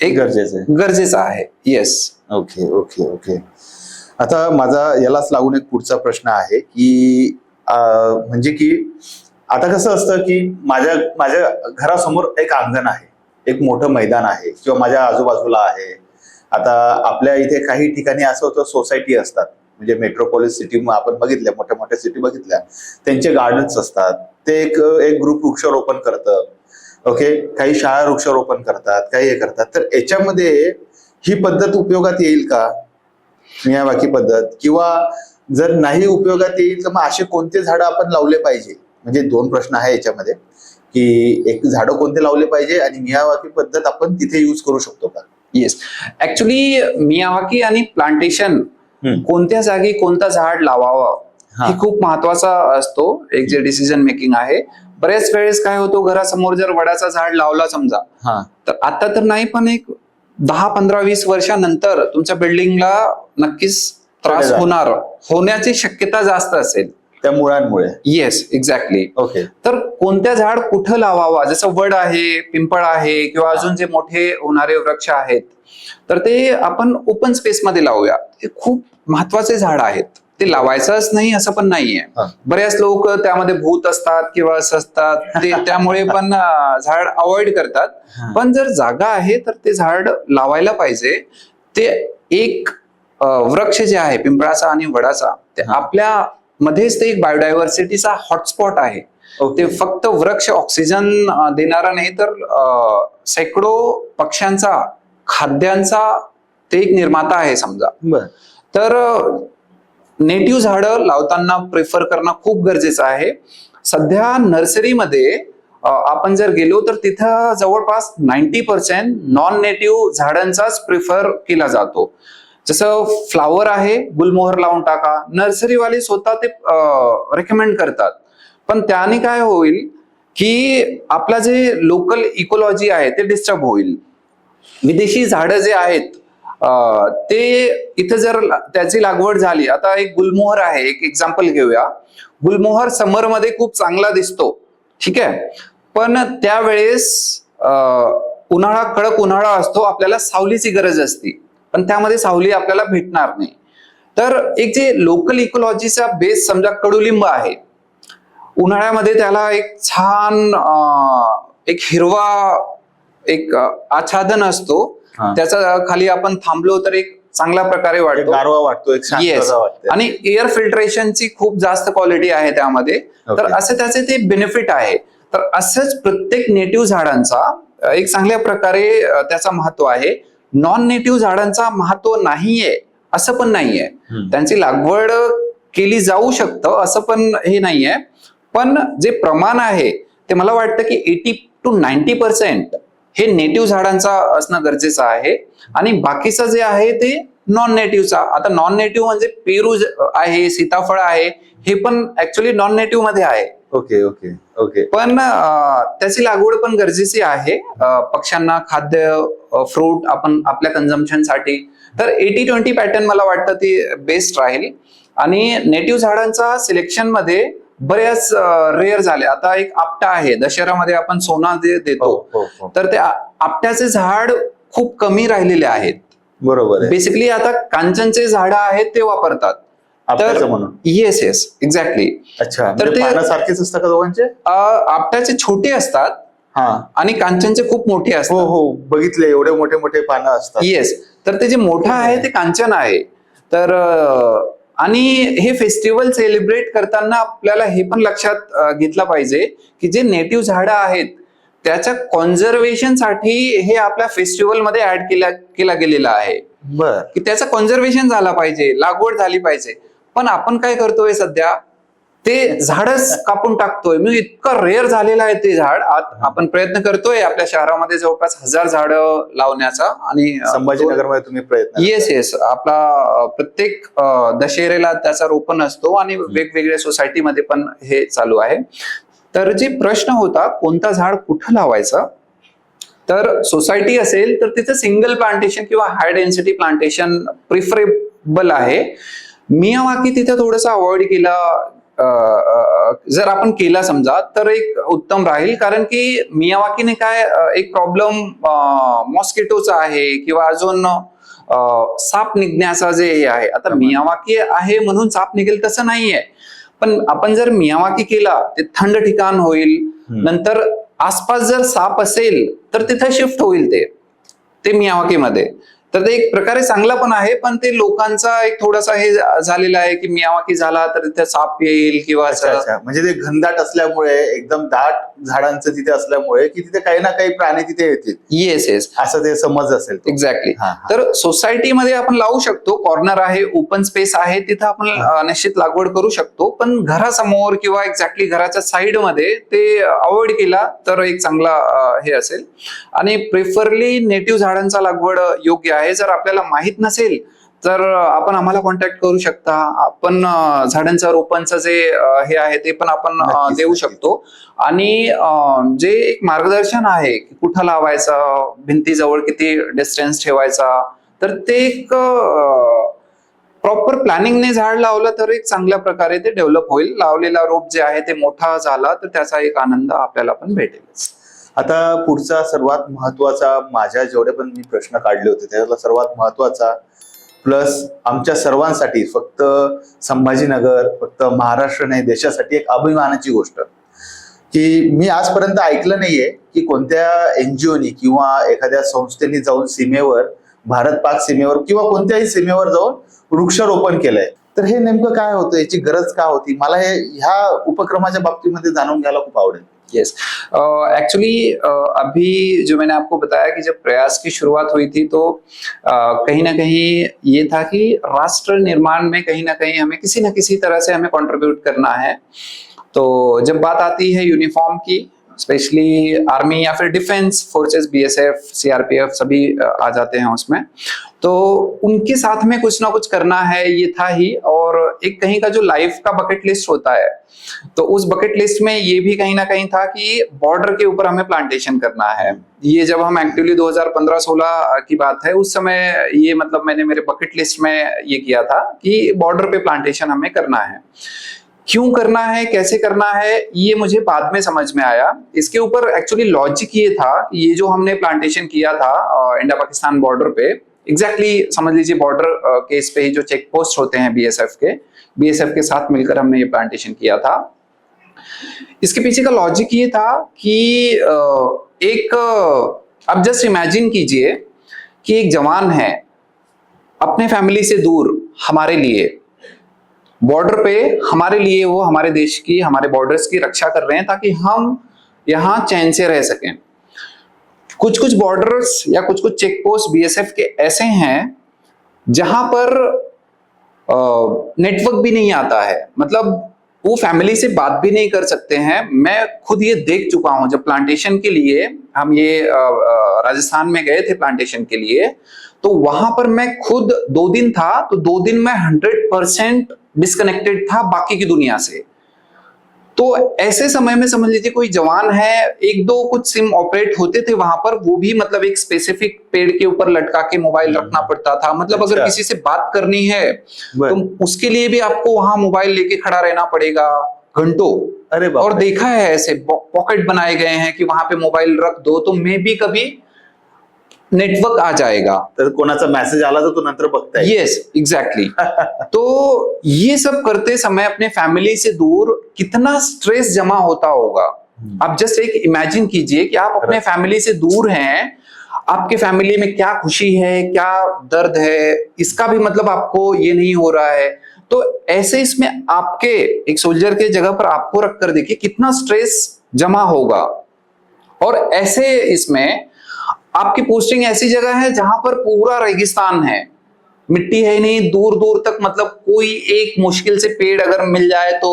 [SPEAKER 1] एक गरजेचं आहे. येस.
[SPEAKER 3] Okay okay okay. आता माझा यालाच लागून एक पुढचा प्रश्न आहे की म्हणजे की आता कसं असतं की माझ्या घरासमोर एक अंगण आहे, एक मोठं मैदान आहे किंवा माझ्या आजूबाजूला आहे. आता आपल्या इथे काही ठिकाणी असं होतं, सोसायटी असतात, म्हणजे मेट्रोपॉलिस सिटी आपण बघितल्या, मोठ्या मोठ्या सिटी बघितल्या, त्यांचे गार्डन्स असतात. ते एक ग्रुप वृक्षारोपण करतं. ओके, काही शाळा वृक्षारोपण करतात, काही हे करतात. तर याच्यामध्ये ही पद्धत उपयोगात येईल का, मियावाकी पद्धत? किंवा जर नाही उपयोगात येईल तर मग असे कोणते झाडं आपण लावले पाहिजे? म्हणजे 2 प्रश्न आहे याच्यामध्ये, की एक झाडं कोणते लावले पाहिजे आणि मियावाकी पद्धत आपण तिथे यूज करू शकतो का?
[SPEAKER 1] येस, ऍक्च्युली मियावाकी आणि प्लांटेशन कोणत्या जागी कोणतं झाड लावावं
[SPEAKER 3] हा.
[SPEAKER 1] हे खूप महत्वाचा असतो. एक जे डिसिजन मेकिंग आहे. बऱ्याच वेळेस काय होतो, घरासमोर जर वडाचा झाड लावला समजा,
[SPEAKER 3] हा.
[SPEAKER 1] तर आता तर नाही, पण एक 10-15-20 वर्षानंतर तुमच्या बिल्डिंगला नक्कीच त्रास होण्याची शक्यता जास्त असेल
[SPEAKER 3] त्या मुळांमुळे.
[SPEAKER 1] Yes, exactly.
[SPEAKER 3] ओके.
[SPEAKER 1] तर कोणत्या झाड कुठं लावावा, जसं वड आहे, पिंपळ आहे, किंवा अजून जे मोठे होणारे वृक्ष आहेत, तर ते आपण ओपन स्पेस मध्ये लावूया. हे खूप महत्वाचे झाड आहेत. ते लावायचंच नाही असं पण नाहीये. बऱ्याच लोक त्यामध्ये भूत असतात किंवा असं असतात, ते त्यामुळे पण झाड अवॉइड करतात. पण जर जागा आहे तर ते झाड लावायला पाहिजे. ते एक वृक्ष जे आहे पिंपळाचा आणि वडाचा, ते आपल्या मध्येच ते एक बायोडायव्हर्सिटीचा हॉटस्पॉट आहे. ते फक्त वृक्ष ऑक्सिजन देणारा नाही, तर शेकडो पक्ष्यांचा, खाद्यांचा ते एक निर्माता आहे समजा. तर नेटिव्ह झाडं लावताना प्रिफर करणं खूप गरजेचं आहे. सध्या नर्सरीमध्ये आपण जर गेलो तर तिथं जवळपास 90% नॉन नेटिव्ह झाडांचाच प्रिफर केला जातो. जसं फ्लावर आहे, गुलमोहर लावून टाका, नर्सरीवाले स्वतः ते रेकमेंड करतात. पण त्याने काय होईल की आपला जे लोकल इकोलॉजी आहे ते डिस्टर्ब होईल. विदेशी झाडं जे आहेत ते इथं जर त्याची लागवड झाली, आता एक गुलमोहर आहे, एक एक्झाम्पल घेऊया. गुलमोहर समर मध्ये खूप चांगला दिसतो, ठीक आहे, पण त्यावेळेस उन्हाळा, कडक उन्हाळा असतो, आपल्याला सावलीची गरज असते, पण त्यामध्ये सावली आपल्याला भेटणार नाही. तर एक जे लोकल इकोलॉजीचा बेस समजा कडुलिंब आहे, उन्हाळ्यामध्ये त्याला एक छान एक हिरवा एक आच्छादन असतो, त्याचा खाली आपण थांबलो तर एक चांगल्या प्रकारे वाटतो,
[SPEAKER 3] गारवा वाटतो, एक शांतता वाटते.
[SPEAKER 1] आणि एअर फिल्ट्रेशनची खूप जास्त क्वालिटी आहे त्यामध्ये. तर असे त्याचे ते बेनिफिट आहे. तर असंच प्रत्येक नेटिव्ह झाडांचा एक चांगल्या प्रकारे त्याचा महत्व आहे. नॉन नेटिव्ह झाडांचा महत्व नाहीये असं पण नाहीये. त्यांची लागवड केली जाऊ शकतं असं पण हे नाहीये. पण जे प्रमाण आहे ते मला वाटतं की 80 to 90% हे नेटिव्ह झाडांचा असणं गरजेचं आहे, आणि बाकीचं जे आहे ते नॉन नेटिव्हचा. आता नॉन नेटिव्ह म्हणजे पेरू आहे, सीताफळ आहे, हे पण ऍक्च्युली नॉन नेटिव्ह मध्ये आहे.
[SPEAKER 3] Okay okay okay.
[SPEAKER 1] पण त्याची लागवड पण गरजेची आहे पक्ष्यांना खाद्य, फ्रूट आपण आपल्या कन्झम्पशनसाठी. तर 80-20 पॅटर्न मला वाटतं ती बेस्ट राहील. आणि नेटिव्ह झाडांचा सिलेक्शन मध्ये बऱ्याच रेअर झाले. आता एक आपटा आहे, दशहरामध्ये आपण सोना जे देतो, तर ते आपट्याचे झाड खूप कमी राहिलेले आहेत.
[SPEAKER 3] बरोबर.
[SPEAKER 1] बेसिकली आता कांचनचे झाड आहेत ते वापरतात.
[SPEAKER 3] तर
[SPEAKER 1] येस येस, एक्झॅक्टली.
[SPEAKER 3] अच्छा, तर ते पानासारखेच असतात का दोघांचे?
[SPEAKER 1] आपट्याचे छोटे असतात आणि कांचनचे खूप मोठे असतात.
[SPEAKER 3] हो हो, बघितले, एवढे मोठे मोठे पानं असतात.
[SPEAKER 1] येस, तर ते जे मोठं आहे ते कांचन आहे. तर आणि हे फेस्टिवल सेलिब्रेट करताना आपल्याला हे पण लक्षात घेतलं पाहिजे की जे नेटिव्ह झाडं आहेत त्याच्या कॉन्झर्वेशन साठी हे आपल्या फेस्टिवल मध्ये ऍड केला गेलेला आहे. की त्याचं कॉन्झर्वेशन झाला पाहिजे, लागवड झाली पाहिजे. पण आपण काय करतोय सध्या, ते झाडच कापून टाकतोय. म्हणजे इतकं रेअर झालेलं आहे ते झाड. आपण प्रयत्न करतोय आपल्या शहरामध्ये जवळपास 1000 झाडं लावण्याचा, आणि
[SPEAKER 3] संभाजीनगरमध्ये तुम्ही प्रयत्न.
[SPEAKER 1] येस येस, आपला प्रत्येक दशहरेला त्याचा रोपण असतो, आणि वेगवेगळ्या सोसायटीमध्ये पण हे चालू आहे. तर जे प्रश्न होता कोणता झाड कुठं लावायचं, तर सोसायटी असेल तर तिथे सिंगल प्लांटेशन किंवा हाय डेन्सिटी प्लांटेशन प्रिफरेबल आहे. मियावाकी तिथे थोडंसं अवॉइड केलं जर आपण केला समजा तर एक उत्तम राहील. कारण की मियावाकीने काय एक प्रॉब्लेम मॉस्किटोचा आहे, किंवा अजून साप निघण्याचा जे हे आहे. आता मियावाकी आहे म्हणून साप निघेल तसं नाहीये, पण आपण जर मियावाकी केला ते थंड ठिकाण होईल. नंतर आसपास जर साप असेल तर तिथे शिफ्ट होईल ते मियावाकीमध्ये. तर ते एक प्रकारे चांगला पण आहे, पण ते लोकांचा एक थोडासा हे झालेला आहे की मियावाकी झाला तर तिथे साप येईल किंवा
[SPEAKER 3] अच्छा
[SPEAKER 1] असं.
[SPEAKER 3] अच्छा, म्हणजे ते घनदाट असल्यामुळे, एकदम दाट झाडांचं तिथे असल्यामुळे की तिथे काही ना काही प्राणी तिथे येतील,
[SPEAKER 1] येस येस
[SPEAKER 3] असं ते समज असेल तो.
[SPEAKER 1] एक्झॅक्टली.
[SPEAKER 3] हा, हा.
[SPEAKER 1] तर सोसायटीमध्ये आपण लावू शकतो, कॉर्नर आहे, ओपन स्पेस आहे, तिथं आपण निश्चित लागवड करू शकतो, पण घरासमोर किंवा एक्झॅक्टली घराच्या साईड मध्ये ते अवॉइड केला तर एक चांगला हे असेल. आणि प्रिफरली नेटिव्ह झाडांचा लागवड योग्य आहे. जर आपल्याला माहित नसेल तर आपण आम्हाला कॉन्टॅक्ट करू शकता. आपण झाडांचं रोपांचं जे हे आहे ते पण आपण
[SPEAKER 3] नक्कीच,
[SPEAKER 1] देऊ
[SPEAKER 3] नक्कीच.
[SPEAKER 1] शकतो. आणि जे एक मार्गदर्शन आहे की कुठं लावायचं, भिंतीजवळ किती डिस्टन्स ठेवायचा, तर ते एक प्रॉपर प्लॅनिंगने झाड लावलं तर एक चांगल्या प्रकारे ते डेव्हलप होईल. लावलेला रोप जे आहे ते मोठा झाला तर त्याचा एक आनंद आपल्याला पण भेटेल.
[SPEAKER 3] आता पुढचा सर्वात महत्वाचा, माझ्या जेवढे पण मी प्रश्न काढले होते त्यातला सर्वात महत्वाचा, प्लस आमच्या सर्वांसाठी, फक्त संभाजीनगर, फक्त महाराष्ट्र नाही, देशासाठी एक अभिमानाची गोष्ट, की मी आजपर्यंत ऐकलं नाहीये की कोणत्या एनजीओनी किंवा एखाद्या संस्थेने जाऊन सीमेवर, भारत पाक सीमेवर किंवा कोणत्याही सीमेवर जाऊन वृक्षारोपण केलंय. तर हे नेमकं काय होतं, याची गरज का होती, मला हे ह्या उपक्रमाच्या बाबतीमध्ये जाणून घ्यायला खूप आवडेल.
[SPEAKER 1] यस, एक्चुअली अभी जो मैंने आपको बताया कि जब प्रयास की शुरुआत हुई थी तो कहीं ना कहीं ये था कि राष्ट्र निर्माण में कहीं ना कहीं हमें किसी न किसी तरह से हमें कंट्रीब्यूट करना है. तो जब बात आती है यूनिफॉर्म की, स्पेशली आर्मी या फिर डिफेंस फोर्सेस, बीएसएफ, सीआरपीएफ सभी आ जाते हैं उसमें, तो उनके साथ में कुछ ना कुछ करना है, ये था ही. और एक कहीं का जो लाइफ का बकेट लिस्ट होता है, तो उस बकेट लिस्ट में ये भी कहीं ना कहीं था कि बॉर्डर के ऊपर हमें प्लांटेशन करना है. ये जब हम एक्टिवली 2015-16 की बात है, उस समय ये मतलब मैंने मेरे बकेट लिस्ट में ये किया था कि बॉर्डर पे प्लांटेशन हमें करना है. क्यों करना है, कैसे करना है, ये मुझे बाद में समझ में आया. इसके ऊपर एक्चुअली लॉजिक ये था कि ये जो हमने प्लांटेशन किया था इंडिया पाकिस्तान बॉर्डर पे, एग्जैक्टली समझ लीजिए बॉर्डर के इस पे ही जो चेक पोस्ट होते हैं बीएसएफ के साथ मिलकर हमने ये प्लांटेशन किया था. इसके पीछे का लॉजिक ये था कि अब जस्ट इमेजिन कीजिए कि एक जवान है अपने फैमिली से दूर, हमारे लिए बॉर्डर पे, हमारे लिए वो हमारे देश की, हमारे बॉर्डर्स की रक्षा कर रहे हैं ताकि हम यहाँ चैन से रह सकें. कुछ कुछ बॉर्डर्स या कुछ कुछ चेक पोस्ट बीएसएफ के ऐसे हैं जहां पर नेटवर्क भी नहीं आता है, मतलब वो फैमिली से बात भी नहीं कर सकते हैं. मैं खुद ये देख चुका हूं. जब प्लांटेशन के लिए हम ये राजस्थान में गए थे प्लांटेशन के लिए, तो वहां पर मैं खुद 2 दिन था, तो 2 दिन मैं 100% डिस्कनेक्टेड था बाकी की दुनिया से. तो ऐसे समय में समझ लीजिए कोई जवान है, 1-2 कुछ सिम ऑपरेट होते थे वहां पर, वो भी मतलब एक स्पेसिफिक पेड़ के ऊपर लटका के मोबाइल रखना पड़ता था. मतलब अगर
[SPEAKER 3] अच्छा.
[SPEAKER 1] किसी से बात करनी है तो उसके लिए भी आपको वहां मोबाइल लेके खड़ा रहना पड़ेगा घंटों.
[SPEAKER 3] अरे बाप
[SPEAKER 1] और
[SPEAKER 3] रे.
[SPEAKER 1] देखा है ऐसे पॉकेट बनाए गए हैं कि वहां पे मोबाइल रख दो तो मे बी कभी नेटवर्क आ जाएगा.
[SPEAKER 3] तर कोणाचा मेसेज आला तर तो नंतर बघता येईल.
[SPEAKER 1] Yes exactly. तो ये सब करते समय अपने फैमिली से दूर कितना स्ट्रेस जमा होता होगा. आप जस्ट एक इमेजिन कीजिए कि आप अपने फैमिली से दूर हैं, आपके फैमिली में क्या खुशी है, क्या दर्द है, इसका भी मतलब आपको ये नहीं हो रहा है. तो ऐसे इसमें आपके एक सोल्जर के जगह पर आपको रखकर देखिए कितना स्ट्रेस जमा होगा. और ऐसे इसमें आपकी पोस्टिंग ऐसी जगह है जहां पर पूरा रेगिस्तान है, मिट्टी है नहीं, दूर दूर तक मतलब कोई एक मुश्किल से पेड़ अगर मिल जाए तो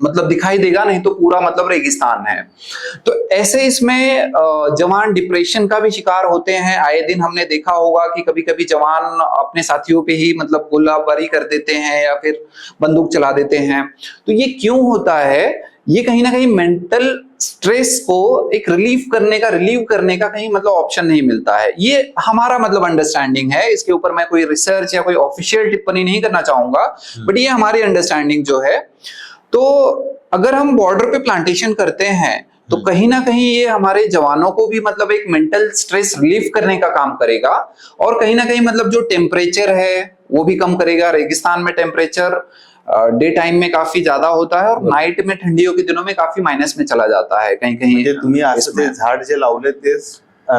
[SPEAKER 1] मतलब दिखाई देगा, नहीं तो पूरा मतलब रेगिस्तान है. तो ऐसे इसमें जवान डिप्रेशन का भी शिकार होते हैं. आए दिन हमने देखा होगा कि कभी कभी जवान अपने साथियों पे ही मतलब गोलाबारी कर देते हैं या फिर बंदूक चला देते हैं. तो ये क्यों होता है? ये कहीं ना कहीं मेंटल स्ट्रेस को एक रिलीव करने का कहीं मतलब ऑप्शन नहीं मिलता है. ये हमारा मतलब अंडरस्टैंडिंग है. इसके ऊपर मैं कोई रिसर्च या कोई ऑफिशियल टिप्पणी नहीं करना चाहूंगा, बट ये हमारी अंडरस्टैंडिंग जो है. तो अगर हम बॉर्डर पे प्लांटेशन करते हैं तो कहीं ना कहीं ये हमारे जवानों को भी मतलब एक मेंटल स्ट्रेस रिलीफ करने का काम करेगा. और कहीं ना कहीं मतलब जो टेम्परेचर है वो भी कम करेगा. रेगिस्तान में टेम्परेचर डे टाइम में काफी ज्यादा होता है और नाइट में ठंडियों के दिनों में काफी माइनस में चला जाता है कहीं कहीं.
[SPEAKER 3] म्हणजे तुम्ही असं ते झाड जे लावले ते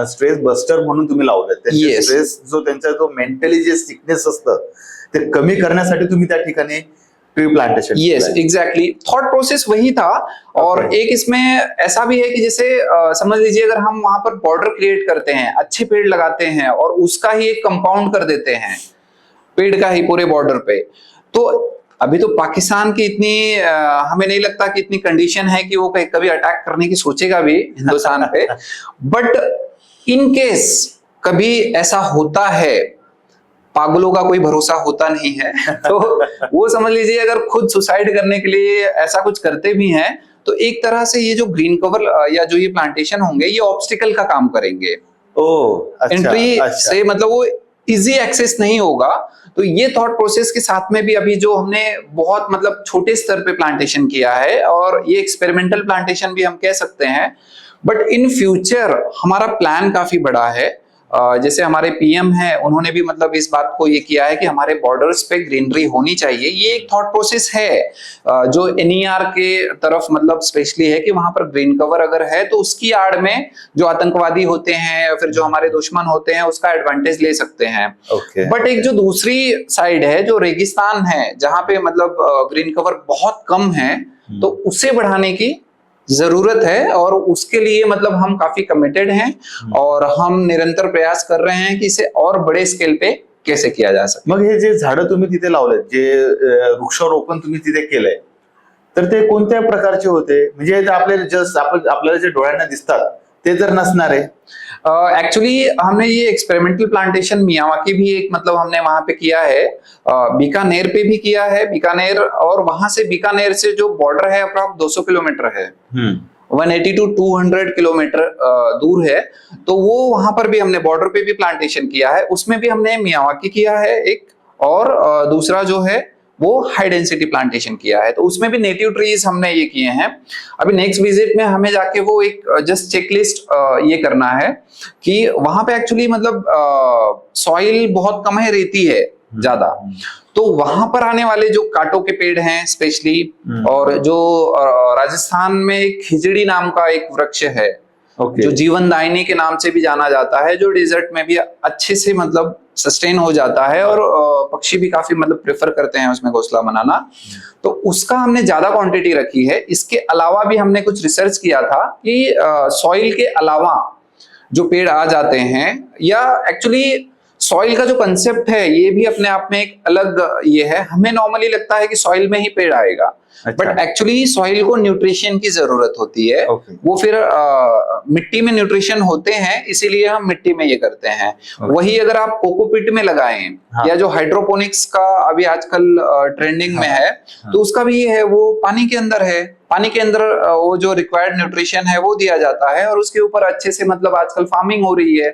[SPEAKER 3] स्ट्रेस बस्टर म्हणून तुम्ही लावलं.
[SPEAKER 1] Yes.
[SPEAKER 3] स्ट्रेस जो त्यांचा जो मेंटली जे सिकनेस असतं ते कमी करण्यासाठी तुम्ही त्या ठिकाणी tree plantation.
[SPEAKER 1] Yes exactly, thought process वही था. और
[SPEAKER 3] Okay.
[SPEAKER 1] एक इसमें ऐसा भी है कि जैसे समझ लीजिए अगर हम वहां पर बॉर्डर क्रिएट करते हैं, अच्छे पेड़ लगाते हैं और उसका ही एक कंपाउंड कर देते हैं पेड़ का ही पूरे बॉर्डर पे, तो अभी तो पाकिस्तान की इतनी हमें नहीं लगता कि इतनी कंडीशन है कि वो कभी अटैक करने की सोचेगा भी हिंदुस्तान पे. बट इन केस कभी ऐसा होता है, पागलों का कोई भरोसा होता नहीं है, तो वो समझ लीजिए अगर खुद सुसाइड करने के लिए ऐसा कुछ करते भी हैं तो एक तरह से ये जो ग्रीन कवर या जो ये प्लांटेशन होंगे ये ऑब्स्टिकल का काम करेंगे.
[SPEAKER 3] अच्छा,
[SPEAKER 1] एंट्री
[SPEAKER 3] अच्छा.
[SPEAKER 1] से मतलब वो इजी एक्सेस नहीं होगा. तो ये थॉट प्रोसेस के साथ में भी अभी जो हमने बहुत मतलब छोटे स्तर पे प्लांटेशन किया है, और ये एक्सपेरिमेंटल प्लांटेशन भी हम कह सकते हैं, बट इन फ्यूचर हमारा प्लान काफी बड़ा है. जैसे हमारे पीएम हैं, उन्होंने भी मतलब इस बात को ये किया है कि हमारे बॉर्डर्स पे ग्रीनरी होनी चाहिए. ये एक थॉट प्रोसेस है जो एनईआर के तरफ मतलब स्पेशली है कि वहां पर ग्रीन कवर अगर है तो उसकी आड़ में जो आतंकवादी होते हैं या फिर जो हमारे दुश्मन होते हैं उसका एडवांटेज ले सकते हैं.
[SPEAKER 3] ओके.
[SPEAKER 1] बट एक जो दूसरी साइड है जो रेगिस्तान है, जहां पे मतलब ग्रीन कवर बहुत कम है, तो उसे बढ़ाने की जरूरत है और उसके लिए मतलब हम काफी कमिटेड हैं और हम निरंतर प्रयास कर रहे हैं कि इसे और बड़े स्केल पे कैसे किया जा सके.
[SPEAKER 3] मग हे जे झाडं तुम्ही तिथे लावलेत, जे वृक्षारोपण तुम्ही तिथे केलंय, तर ते कोणत्या प्रकारचे होते? म्हणजे आपल्याला जस्ट आपल्याला जे डोळ्यांना दिसतात ते जर नसणार आहे.
[SPEAKER 1] एक्चुअली हमने ये एक्सपेरिमेंटल प्लांटेशन मियावाकी भी एक मतलब हमने वहां पे किया है, बीकानेर पे भी किया है. बीकानेर और वहां से बीकानेर से जो बॉर्डर है अप्रॉक्स 200 किलोमीटर है, 180 टू 200 किलोमीटर दूर है. तो वो वहां पर भी हमने बॉर्डर पे भी प्लांटेशन किया है. उसमें भी हमने मियावाकी किया है एक, और दूसरा जो है वो हाई डेंसिटी प्लांटेशन किया है. तो उसमें भी नेटिव ट्रीज हमने ये किए हैं. अभी नेक्स्ट विजिट में हमें जाके वो एक जस्ट चेकलिस्ट ये करना है कि वहां पे एक्चुअली मतलब सॉइल बहुत कम है, रेती है ज्यादा, तो वहां पर आने वाले जो कांटों के पेड़ हैं स्पेशली, और जो राजस्थान में एक खिजड़ी नाम का एक वृक्ष है,
[SPEAKER 3] ओके.
[SPEAKER 1] जो जीवन दायिनी के नाम से भी जाना जाता है, जो डेजर्ट में भी अच्छे से मतलब सस्टेन हो जाता है और पक्षी भी काफी मतलब प्रेफर करते हैं उसमें घोंसला बनाना. तो उसका हमने ज्यादा क्वांटिटी रखी है. इसके अलावा भी हमने कुछ रिसर्च किया था कि सॉइल के अलावा जो पेड़ आ जाते हैं, या एक्चुअली सॉइल का जो कंसेप्ट है ये भी अपने आप में एक अलग ये है. हमें नॉर्मली लगता है कि सॉइल में ही पेड़ आएगा, बट एक्चुअली सॉइल को न्यूट्रिशन की जरूरत होती है.
[SPEAKER 3] Okay.
[SPEAKER 1] वो फिर मिट्टी में न्यूट्रिशन होते हैं, इसीलिए हम मिट्टी में ये करते हैं.
[SPEAKER 3] Okay.
[SPEAKER 1] वही अगर आप कोकोपीट में लगाएं,
[SPEAKER 3] हाँ.
[SPEAKER 1] या जो हाइड्रोपोनिक्स का अभी आजकल ट्रेंडिंग में है, तो उसका भी ये है, वो पानी के अंदर है, पानी के अंदर वो जो रिक्वायर्ड न्यूट्रिशन है वो दिया जाता है, और उसके ऊपर अच्छे से मतलब आजकल फार्मिंग हो रही है.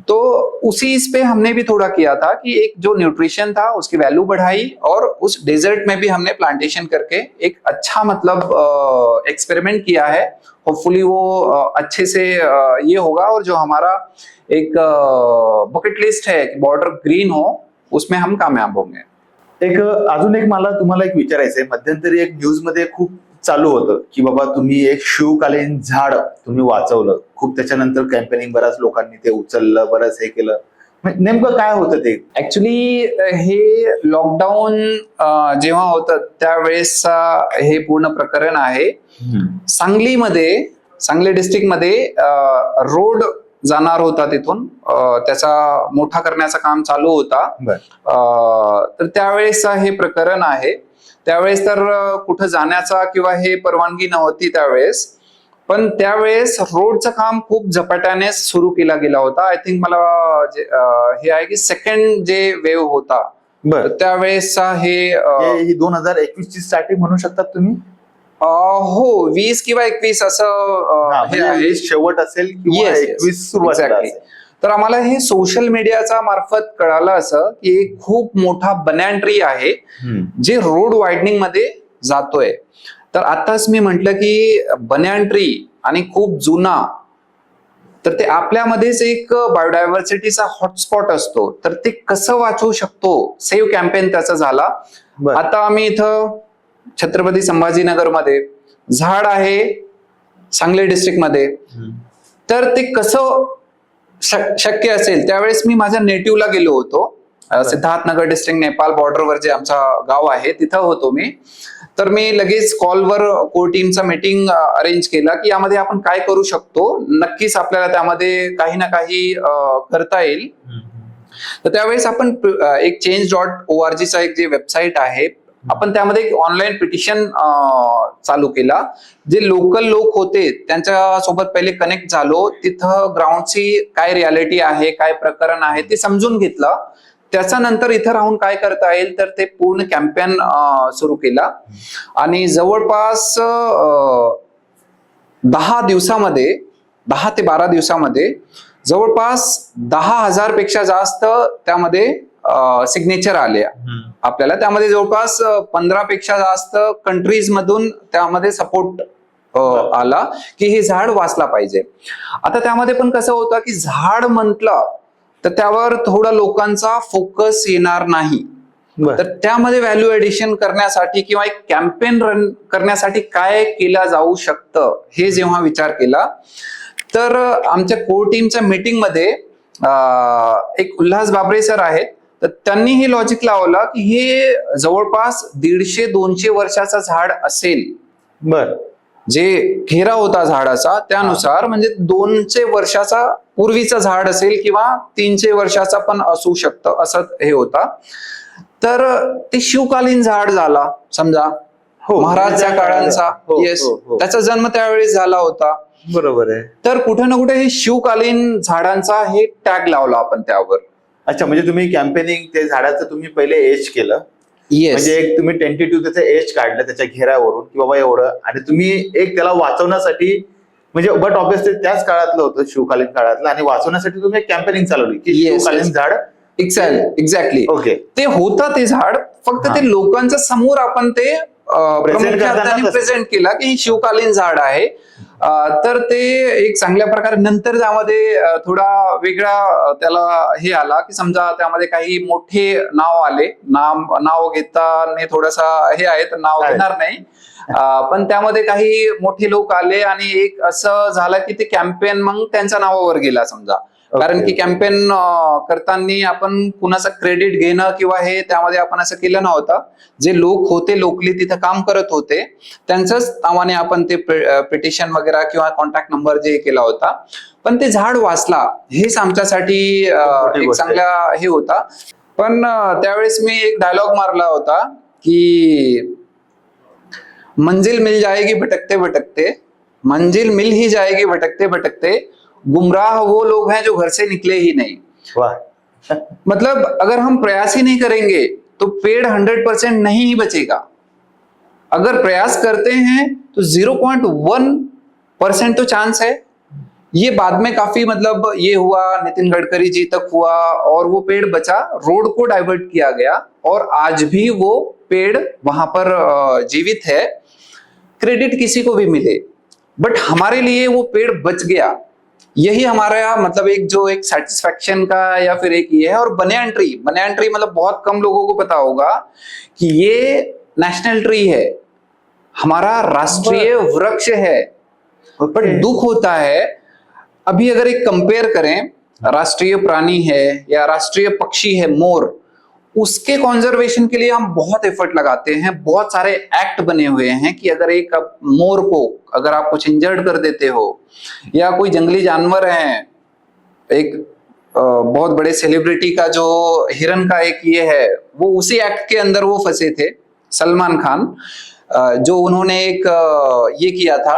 [SPEAKER 1] तो उसी इस पे हमने भी थोड़ा किया था कि एक जो न्यूट्रिशन था उसकी वैल्यू बढ़ाई, और उस डेजर्ट में भी हमने प्लांटेशन करके एक अच्छा मतलब एक्सपेरिमेंट किया है. होपफुली वो अच्छे से ये होगा, और जो हमारा एक बकेट लिस्ट है कि बॉर्डर ग्रीन हो, उसमें हम कामयाब होंगे.
[SPEAKER 3] एक अजून एक मला तुम्हाला एक विचारायचंय. मध्यंतरी एक न्यूज मध्ये खूप चालू होतं की बाबा तुम्ही एक शिवकालीन झाड तुम्ही वाचवलं. खूप त्याच्यानंतर कॅम्पेनिंग बऱ्याच लोकांनी ते उचललं, बरंच हे केलं. नेमकं काय होतं ते?
[SPEAKER 1] ऍक्च्युली हे लॉकडाऊन जेव्हा होतं त्यावेळेस हे पूर्ण प्रकरण आहे. सांगलीमध्ये, सांगली डिस्ट्रिक्ट मध्ये रोड जाणार होता तिथून, त्याचा मोठा करण्याचं काम चालू होता. तर त्यावेळेस हे प्रकरण आहे. त्यावेळेस तर कुठं जाण्याचा किंवा हे परवानगी नव्हती त्यावेळेस, पण त्यावेळेस रोडचं काम खूप झपाट्याने सुरू केला गेला होता. आय थिंक मला हे आहे की सेकंड जे वेव्ह होता त्यावेळेस
[SPEAKER 3] ही 2021 ची स्टार्टिंग म्हणू शकतात तुम्ही?
[SPEAKER 1] हो, 20 किंवा 21 असं हे आहे,
[SPEAKER 3] शेवट असेल किंवा 21 सुरुवात असेल.
[SPEAKER 1] तर आम्हाला हे सोशल मीडियाचा मार्फत कळालं असं की एक खूप मोठा बन्यान ट्री आहे जे रोड वायडनिंग मध्ये जातोय. तर आताच मी म्हटलं की बन्यान ट्री आणि खूप जुना, तर ते आपल्यामध्येच एक बायोडायव्हर्सिटीचा हॉटस्पॉट असतो. तर ते कसं वाचवू शकतो, सेव्ह कॅम्पेन त्याचा झाला. आता आम्ही इथं छत्रपती संभाजीनगर मध्ये झाड आहे, सांगली डिस्ट्रिक्ट मध्ये, तर ते कसं शक्य असेल त्यावेळेस मी माझ्या नेटिव्हला गेलो होतो. सिद्धार्थनगर डिस्ट्रिक्ट नेपाळ बॉर्डरवर जे आमचं गाव आहे तिथं होतो मी. तर मी लगेच कॉलवर कोर टीमचा मीटिंग अरेंज केला की यामध्ये आपण काय करू शकतो, नक्कीच आपल्याला त्यामध्ये काही ना काही करता येईल. तर त्यावेळेस आपण एक change.org चा एक जे वेबसाईट आहे, आपण त्यामध्ये एक ऑनलाईन पिटिशन चालू केला. जे लोकल लोक होते त्यांच्या सोबत पहिले कनेक्ट झालो, तिथं ग्राउंडची काय रियालिटी आहे, काय प्रकरण आहे ते समजून घेतलं. त्याच्यानंतर इथं राहून काय करता येईल तर ते पूर्ण कॅम्पेन सुरू केला आणि जवळपास 10 ते 12 दिवसामध्ये जवळपास 10,000 पेक्षा जास्त त्यामध्ये सिग्नेचर आल्या आपल्याला. त्यामध्ये जवळपास 15 पेक्षा जास्त कंट्रीज मधून त्यामध्ये सपोर्ट आला की हे झाड वाचला पाहिजे. आता त्यामध्ये पण कसं होतं की झाड म्हटलं तर त्यावर थोडा लोकांचा फोकस येणार नाही. तर त्यामध्ये व्हॅल्यू एडिशन करण्यासाठी किंवा एक कॅम्पेन रन करण्यासाठी काय केलं जाऊ शकतं हे जेव्हा विचार केला तर आमच्या कोर टीमच्या मीटिंग मध्ये एक उल्हास बाबरे सर आहेत, तर त्यांनी हे लॉजिक लावलं की हे जवळपास 150-200 वर्षाचं झाड असेल.
[SPEAKER 2] बर,
[SPEAKER 1] जे घेरा होता झाडाचा त्यानुसार म्हणजे 200 वर्षाचा पूर्वीचं झाड असेल किंवा 300 वर्षाचा पण असू शकतं असं हे होता. तर ते शिवकालीन झाड झाला समजा, महाराजच्या काळांचा. येस, त्याचा जन्म त्यावेळेस झाला होता.
[SPEAKER 2] बरोबर आहे.
[SPEAKER 1] तर कुठे ना कुठे हे शिवकालीन झाडांचा हे टॅग लावला आपण त्यावर.
[SPEAKER 2] अच्छा, म्हणजे तुम्ही कॅम्पेनिंग ते झाडाचं तुम्ही पहिले एज केलं. म्हणजे एक तुम्ही टेंटेटिव्ह त्याचं एज काढलं त्याच्या घेऱ्यावरून की बाबा एवढं, आणि तुम्ही एक त्याला वाचवण्यासाठी म्हणजे बट ऑब्विसली त्याच काळातलं होतं, शिवकालीन काळातलं, आणि वाचवण्यासाठी तुम्ही एक कॅम्पेनिंग चालवली की शिवकालीन झाड.
[SPEAKER 1] एक्झॅक्टली.
[SPEAKER 2] ओके,
[SPEAKER 1] ते होतं ते झाड, फक्त ते लोकांच्या समोर आपण ते प्रेझेंट केला की शिवकालीन झाड आहे. तर ते एक चांगल्या प्रकारे नंतर त्यामध्ये थोडा वेगळा त्याला हे आला की समजा त्यामध्ये काही मोठे नाव आले. नाव घेताना थोडासा हे आहे तर नाव घेणार नाही, पण त्यामध्ये काही मोठे लोक आले आणि एक असं झालं की ते कॅम्पेन मग त्यांच्या नावावर गेला समजा. कारण की कॅम्पेन करताना आपण कुणाचं क्रेडिट घेणं किंवा हे त्यामध्ये आपण असं केलं नव्हतं. जे लोक होते लोकली तिथं काम करत होते त्यांच्याच नावाने आपण ते पिटिशन वगैरे किंवा कॉन्टॅक्ट नंबर जे केला होता. पण ते झाड वाचला हेच आमच्यासाठी एक चांगला हे होता. पण त्यावेळेस मी एक डायलॉग मारला होता की मंजिल मिल जाएगी भटकते भटकते, मंजिल मिल ही जाएगी भटकते भटकते, गुमराह वो लोग हैं जो घर से निकले ही नहीं.
[SPEAKER 2] वाह.
[SPEAKER 1] मतलब अगर हम प्रयास ही नहीं करेंगे तो पेड़ 100% नहीं ही बचेगा. अगर प्रयास करते हैं तो 0.1% तो चांस है. ये बाद में काफी मतलब ये हुआ, नितिन गडकरी जी तक हुआ और वो पेड़ बचा, रोड को डाइवर्ट किया गया और आज भी वो पेड़ वहां पर जीवित है. क्रेडिट किसी को भी मिले बट हमारे लिए वो पेड़ बच गया, यही हमारा मतलब एक सेटिस्फैक्शन का या फिर एक ये है. और बनियान ट्री मतलब बहुत कम लोगों को पता होगा कि ये नेशनल ट्री है, हमारा राष्ट्रीय वृक्ष है. बट दुख होता है अभी अगर एक कंपेयर करें, राष्ट्रीय प्राणी है या राष्ट्रीय पक्षी है मोर, उसके कॉन्जर्वेशन के लिए हम बहुत एफर्ट लगाते हैं. बहुत सारे एक्ट बने हुए हैं कि अगर एक मोर को अगर आप कुछ इंजर्ड कर देते हो या कोई जंगली जानवर है, एक बहुत बड़े सेलिब्रिटी का जो हिरन का एक ये है, वो उसी एक्ट के अंदर वो फंसे थे, सलमान खान, जो उन्होंने एक ये किया था.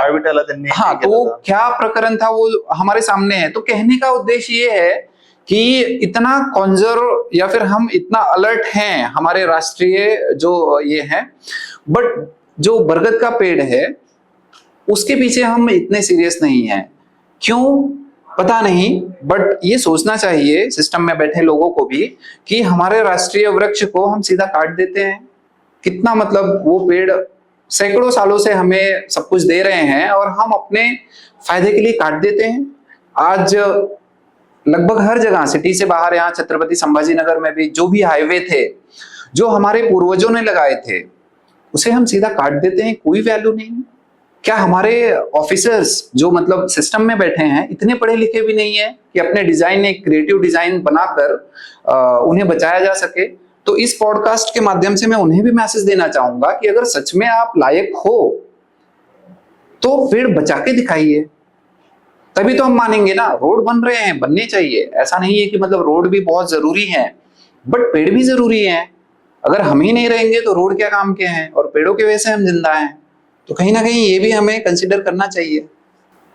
[SPEAKER 1] हाँ, तो क्या प्रकरण था वो हमारे सामने है. तो कहने का उद्देश्य ये है कि इतना कॉन्जर्व या फिर हम इतना अलर्ट हैं हमारे राष्ट्रीय जो ये है, बट जो बरगद का पेड़ है उसके पीछे हम इतने सीरियस नहीं हैं. क्यों पता नहीं, बट ये सोचना चाहिए सिस्टम में बैठे लोगों को भी कि हमारे राष्ट्रीय वृक्ष को हम सीधा काट देते हैं. कितना मतलब वो पेड़ सैकड़ों सालों से हमें सब कुछ दे रहे हैं और हम अपने फायदे के लिए काट देते हैं. आज लगभग हर जगह सिटी से बाहर, यहाँ छत्रपति संभाजी नगर में भी जो भी हाईवे थे जो हमारे पूर्वजों ने लगाए थे उसे हम सीधा काट देते हैं, कोई वैल्यू नहीं. क्या हमारे ऑफिसर्स जो मतलब सिस्टम में बैठे हैं इतने पढ़े लिखे भी नहीं है कि अपने डिजाइन, एक क्रिएटिव डिजाइन बनाकर उन्हें बचाया जा सके? तो इस पॉडकास्ट के माध्यम से मैं उन्हें भी मैसेज देना चाहूंगा कि अगर सच में आप लायक हो तो पेड़ बचा के दिखाइए, तभी तो हम मानेंगे ना। रोड बन रहे हैं, बनने चाहिए, ऐसा नहीं है कि मतलब रोड भी बहुत जरूरी है, बट पेड़ भी जरूरी हैं। अगर हम ही नहीं रहेंगे तो रोड क्या काम के हैं, और पेड़ों की वजह से हम जिंदा हैं। तो कहीं ना कहीं ये भी हमें कंसिडर करना चाहिए.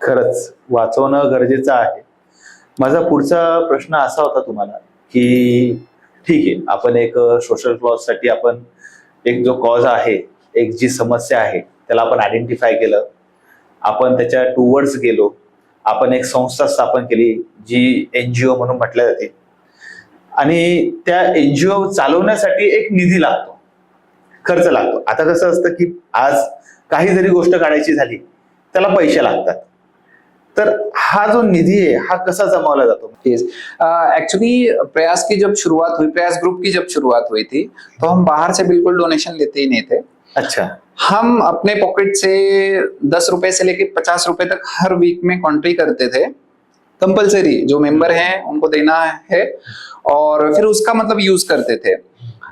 [SPEAKER 2] खरंच वाचवणं गरजेचं आहे. माझा पुढचा प्रश्न असा होता तुम्हाला की ठीक आहे, आपण एक सोशल कॉज साठी आपण एक जो कॉज आहे, एक जी समस्या आहे त्याला आपण आयडेंटिफाय केलं, आपण त्याच्या टूवर्ड्स गेलो, आपण एक संस्था स्थापन केली जी एनजीओ म्हणून म्हटल्या जाते, आणि त्या एनजीओ चालवण्यासाठी एक निधी लागतो, खर्च लागतो. आता कसं असतं की आज काही जरी गोष्ट काढायची झाली त्याला पैसे लागतात, तर हा जो निधी आहे हा कसा जमावला जातो?
[SPEAKER 1] एक्चुअली प्रयास की जब शुरुआत हुई, प्रयास ग्रुप की जब शुरुआत हुई थी, तो हम बाहर से बिल्कुल डोनेशन लेते ही नहीं थे.
[SPEAKER 2] अच्छा.
[SPEAKER 1] हम अपने पॉकेट से 10 रुपए से लेके 50 रुपए तक हर वीक में कॉन्ट्री करते थे. कंपलसरी जो मेंबर हैं उनको देना है, और फिर उसका मतलब यूज करते थे.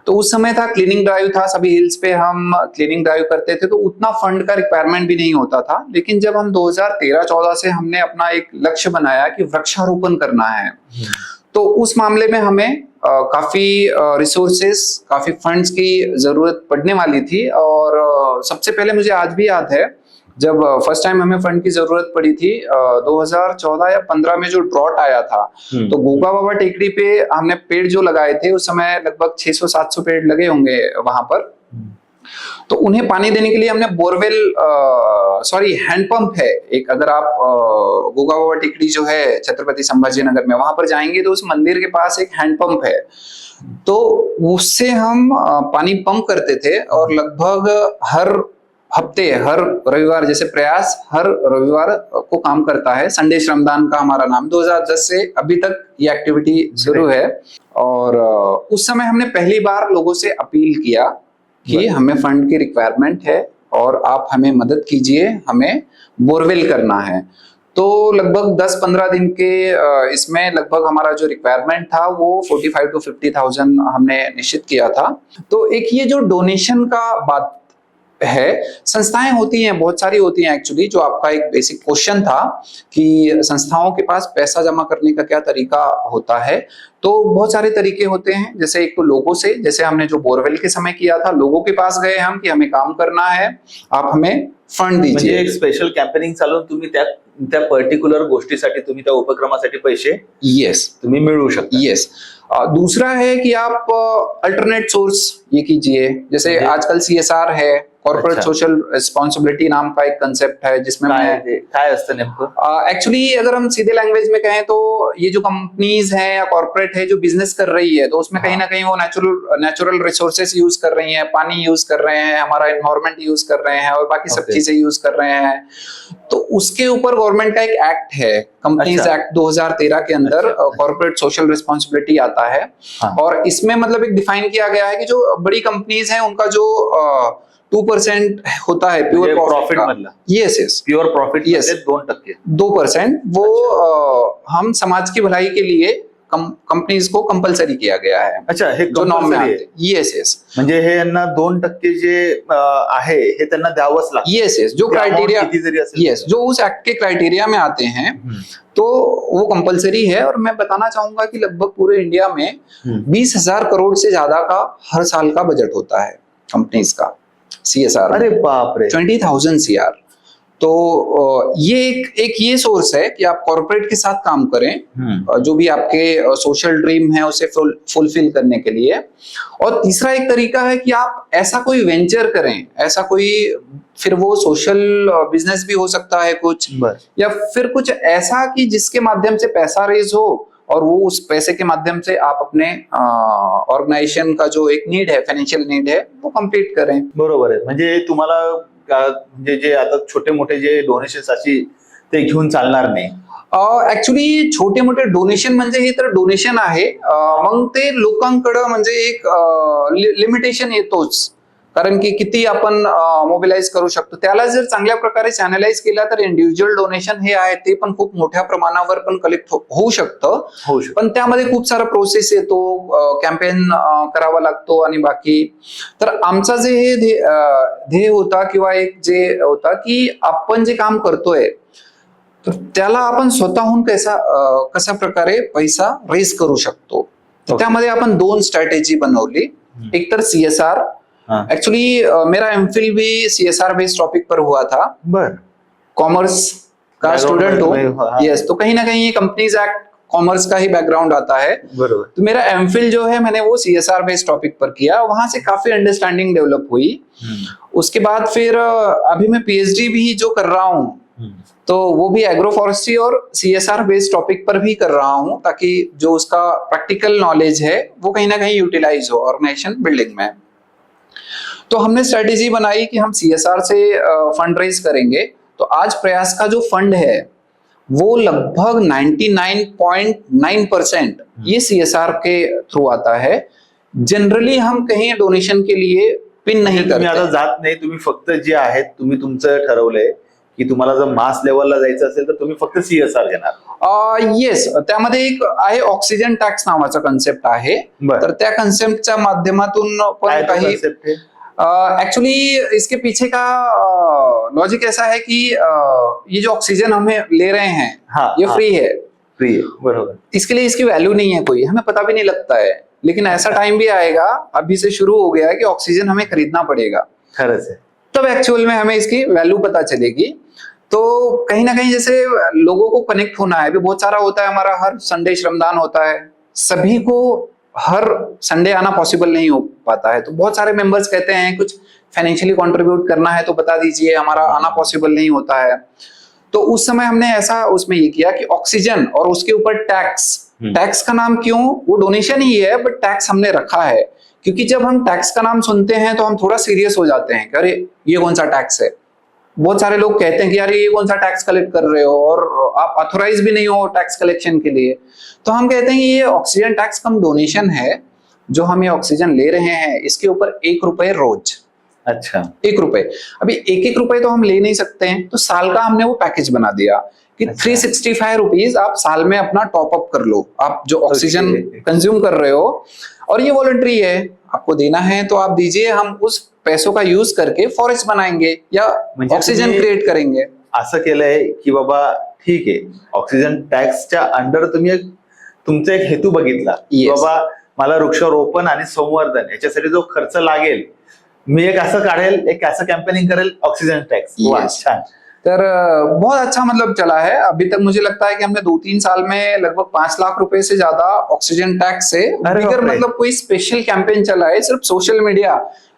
[SPEAKER 1] तो उस समय था क्लीनिंग ड्राइव था, सभी हिल्स पे हम क्लीनिंग ड्राइव करते थे, तो उतना फंड का रिक्वायरमेंट भी नहीं होता था. लेकिन जब हम 2013-14 से हमने अपना एक लक्ष्य बनाया कि वृक्षारोपण करना है, तो उस मामले में हमें काफी रिसोर्सेस, काफी फंड्स की जरूरत पड़ने वाली थी. और सबसे पहले मुझे आज भी याद है जब फर्स्ट टाइम हमें फंड की जरूरत पड़ी थी 2014 या 15 में जो ड्रॉट आया था, तो गोगा बाबा टेकड़ी पे हमने पेड़ जो लगाए थे उस समय लगभग 600-700 पेड़ लगे होंगे वहां पर. तो उन्हें पानी देने के लिए हमने बोरवेल, हैंडपंप है एक, अगर आप गोगा बाबा टेकड़ी जो है छत्रपति संभाजी नगर में वहां पर जाएंगे तो उस मंदिर के पास एक हैंडपंप है, तो उससे हम पानी पंप करते थे. और लगभग हर हफ्ते, हर रविवार, जैसे प्रयास हर रविवार को काम करता है, संडे श्रमदान का हमारा नाम, 2010 से अभी तक ये एक्टिविटी शुरू है. और उस समय हमने पहली बार लोगों से अपील किया कि हमें फंड की रिक्वायरमेंट है और आप हमें मदद कीजिए, हमें बोरवेल करना है. तो लगभग 10-15 दिन के इसमें लगभग हमारा जो रिक्वायरमेंट था वो 45 to 50,000 हमने निश्चित किया था. तो एक ये जो डोनेशन का बात है, संस्थाएं होती हैं, बहुत सारी होती हैं एक्चुअली. जो आपका एक बेसिक क्वेश्चन था कि संस्थाओं के पास पैसा जमा करने का क्या तरीका होता है, तो बहुत सारे तरीके होते हैं. जैसे एक तो लोगों से, जैसे हमने जो बोरवेल के समय किया था, लोगों के पास गए हम कि हमें काम करना है, आप हमें फंड दीजिए.
[SPEAKER 2] एक स्पेशल कॅम्पेनिंग चालवून तुम्ही त्या पर्टिक्युलर गोष्टीसाठी, तुम्ही त्या उपक्रमासाठी पैसे
[SPEAKER 1] येस
[SPEAKER 2] तुम्ही मिळवू शकता.
[SPEAKER 1] येस. दूसरा है कि आप अल्टरनेट सोर्स ये कीजिए, जैसे आजकल CSR है, कॉर्पोरेट सोशल रिस्पॉन्सिबिलिटी नाम का एक कंसेप्ट है, जिसमें
[SPEAKER 2] काय असतं नेमकं?
[SPEAKER 1] एक्चुअली अगर हम सीधे लैंग्वेज में कहें तो ये जो कंपनीज हैं या कॉर्पोरेट है जो बिजनेस कर रही है, तो उसमें कहीं ना कहीं वो नेचुरल रिसोर्सेस यूज कर रही हैं, पानी यूज कर रहे हैं, हमारा एनवायरमेंट यूज कर रहे हैं और बाकी सब चीजें यूज कर रहे हैं. तो उसके ऊपर गवर्नमेंट का एक एक्ट है, कंपनीज एक्ट 2013 के अंदर कॉर्पोरेट सोशल रिस्पॉन्सिबिलिटी आता है. और इसमें मतलब एक डिफाइन किया गया है कि जो बड़ी कंपनीज हैं उनका जो 2% होता है प्योर प्रॉफिट मधला. यस
[SPEAKER 2] प्योर प्रॉफिट,
[SPEAKER 1] यस, 2%, वो हम समाज की भलाई के लिए कंपनीज को कंपल्सरी किया गया है.
[SPEAKER 2] अच्छा, हे
[SPEAKER 1] जो नॉर्म में आते. येस.
[SPEAKER 2] म्हणजे हे यांना 2% जे आहे हे त्यांना द्यावंच लागतं.
[SPEAKER 1] येस, जो क्राइटेरिया, यस, जो उस एक्ट के क्राइटेरिया में आते हैं तो वो कंपलसरी है. और मैं बताना चाहूंगा कि लगभग पूरे इंडिया में 20,000 करोड़ से ज्यादा का हर साल का बजट होता है कंपनीज का CSR.
[SPEAKER 2] अरे बाप रे,
[SPEAKER 1] 20,000 CR. तो ये एक ये सोर्स है कि आप कॉर्पोरेट के साथ काम करें, जो भी आपके सोशल ड्रीम है उसे फुलफिल करने के लिए. और तीसरा एक तरीका है कि आप ऐसा कोई वेंचर करें, ऐसा कोई, फिर वो सोशल बिजनेस भी हो सकता है कुछ, या फिर कुछ ऐसा कि जिसके माध्यम से पैसा रेज हो और वो उस पैसे के माध्यम से आप अपने ऑर्गेनाइजेशन का जो एक नीड है, फाइनेंशियल नीड है, वो कंप्लीट करें.
[SPEAKER 2] बरोबर आहे. म्हणजे तुम्हाला म्हणजे जे आता छोटे मोठे जे डोनेशन अशी ते घेऊन चालणार नाही.
[SPEAKER 1] ऍक्च्युली छोटे मोठे डोनेशन म्हणजे हे तर डोनेशन आहे, मग ते लोकांकडे म्हणजे एक लिमिटेशन येतोच कारण की किती आपण मोबिलाइज करू शकतो, त्याला जर चांगल्या प्रकारे चॅनलाइज केला तर इंडिव्हिज्युअल डोनेशन हे आहे ते पण खूप मोठ्या प्रमाणावर पण कलेक्ट होऊ शकतं.
[SPEAKER 2] शकतो.
[SPEAKER 1] पण त्यामध्ये खूप सारा प्रोसेस येतो, कॅम्पेन करावा लागतो आणि बाकी. तर आमचा जे हे ध्येय होता किंवा एक जे होता की आपण जे काम करतोय तर त्याला आपण स्वतःहून कशा प्रकारे पैसा रेज करू शकतो. तर त्यामध्ये आपण 2 स्ट्रॅटेजी बनवली. एक तर CSR. एक्चुअली मेरा एमफिल भी CSR बेस्ड टॉपिक पर हुआ था.
[SPEAKER 2] बर.
[SPEAKER 1] कॉमर्स का स्टूडेंट हूँ. यस, तो कहीं ना कहीं ये कंपनीज एक्ट कॉमर्स का ही बैकग्राउंड आता है.
[SPEAKER 2] बरोबर.
[SPEAKER 1] तो मेरा एमफिल जो है मैंने वो CSR बेस्ड टॉपिक पर किया, वहां से काफी अंडरस्टैंडिंग डेवलप हुई. उसके बाद फिर अभी मैं PhD भी जो कर रहा हूँ तो वो भी एग्रो फॉरेस्ट्री और CSR बेस्ड टॉपिक पर भी कर रहा हूँ, ताकि जो उसका प्रैक्टिकल नॉलेज है वो कहीं ना कहीं यूटिलाइज हो ऑर्गेनाइजेशन बिल्डिंग में. तो हमने स्ट्रेटेजी बनाई कि हम CSR से फंड रेज करेंगे. तो आज प्रयास का जो फंड है वो लगभग 99.9% ये CSR के थ्रू आता है. जनरली हम कहीं डोनेशन के लिए पिन नाही
[SPEAKER 2] तुम्ही आता
[SPEAKER 1] करते.
[SPEAKER 2] जात नाही, तुम्ही फक्त जे आहेत तुम्ही तुमचं ठरवलंय की तुम्हाला जर मास लेवलला जायचं असेल तर तुम्ही फक्त CSR घेणार.
[SPEAKER 1] येस, त्यामध्ये एक आहे ऑक्सिजन टॅक्स नावाचा कन्सेप्ट आहे.
[SPEAKER 2] बरं.
[SPEAKER 1] तर त्या कन्सेप्टच्या माध्यमातून
[SPEAKER 2] काय
[SPEAKER 1] पण
[SPEAKER 2] तो
[SPEAKER 1] काही
[SPEAKER 2] concept आहे?
[SPEAKER 1] एक्चुअली इसके पीछे का लॉजिक ऐसा है कि ये जो ऑक्सीजन हमें ले रहे हैं
[SPEAKER 2] हाँ,
[SPEAKER 1] ये
[SPEAKER 2] हाँ.
[SPEAKER 1] फ्री है.
[SPEAKER 2] फ्री आहे, बरोबर.
[SPEAKER 1] इसके लिए इसकी वैल्यू नहीं है, कोई हमें पता भी नहीं लगता है. लेकिन ऐसा टाइम भी आएगा, अभी से शुरू हो गया है कि ऑक्सीजन हमें खरीदना पड़ेगा.
[SPEAKER 2] खरंच आहे.
[SPEAKER 1] तब एक्चुअल में हमें इसकी वैल्यू पता चलेगी. तो कहीं ना कहीं जैसे लोगों को कनेक्ट होना है, अभी बहुत सारा होता है, हमारा हर संडे श्रमदान होता है, सभी को हर संडे आना पॉसिबल नहीं हो पाता है. तो बहुत सारे मेंबर्स कहते हैं कुछ फाइनेंशियली कंट्रीब्यूट करना है तो बता दीजिए, हमारा आना पॉसिबल नहीं होता है. तो उस समय हमने ऐसा उसमें ये किया कि ऑक्सीजन और उसके ऊपर टैक्स का नाम क्यों, वो डोनेशन ही है बट टैक्स हमने रखा है क्योंकि जब हम टैक्स का नाम सुनते हैं तो हम थोड़ा सीरियस हो जाते हैं कि अरे ये कौन सा टैक्स है. बहुत सारे लोग कहते हैं कि यार ये कौन सा टैक्स कलेक्ट कर रहे हो और आप ऑथोराइज भी नहीं हो टैक्स कलेक्शन के लिए. तो हम कहते हैं कि ये ऑक्सीजन टैक्स कम डोनेशन है, जो हम ये ऑक्सीजन ले रहे हैं इसके ऊपर 1 रुपए रोज.
[SPEAKER 2] अच्छा.
[SPEAKER 1] 1 रुपए. अभी 1-1 रुपए तो हम ले नहीं सकते हैं, तो साल का हमने वो पैकेज बना दिया कि 365 रुपीज आप साल में अपना टॉप अप कर लो, आप जो ऑक्सीजन कंज्यूम कर रहे हो. और ये वॉलंटरी है, आपको देना है तो आप दीजिए, हम उस पैसों का यूज करके फॉरेस्ट बनाएंगे या ऑक्सीजन क्रिएट करेंगे.
[SPEAKER 2] असं केलंय की बाबा ठीक आहे, ऑक्सिजन टॅक्सच्या अंडर तुम्ही तुमचा एक हेतू बघितला की बाबा मला वृक्षारोपण आणि संवर्धन याच्यासाठी जो खर्च लागेल मी एक असं काढेल, एक असं कॅम्पेनिंग करेल ऑक्सीजन टॅक्स. छान.
[SPEAKER 1] तर बहुत अच्छा मतलब चला है. अभी तक मुझे लगता है कि हमने 2-3 साल में लगभग 5 लाख रुपए से ज्यादा ऑक्सीजन टैक्स से बिगर मतलब कोई स्पेशल कैंपेन चला है. सिर्फ सोशल मीडिया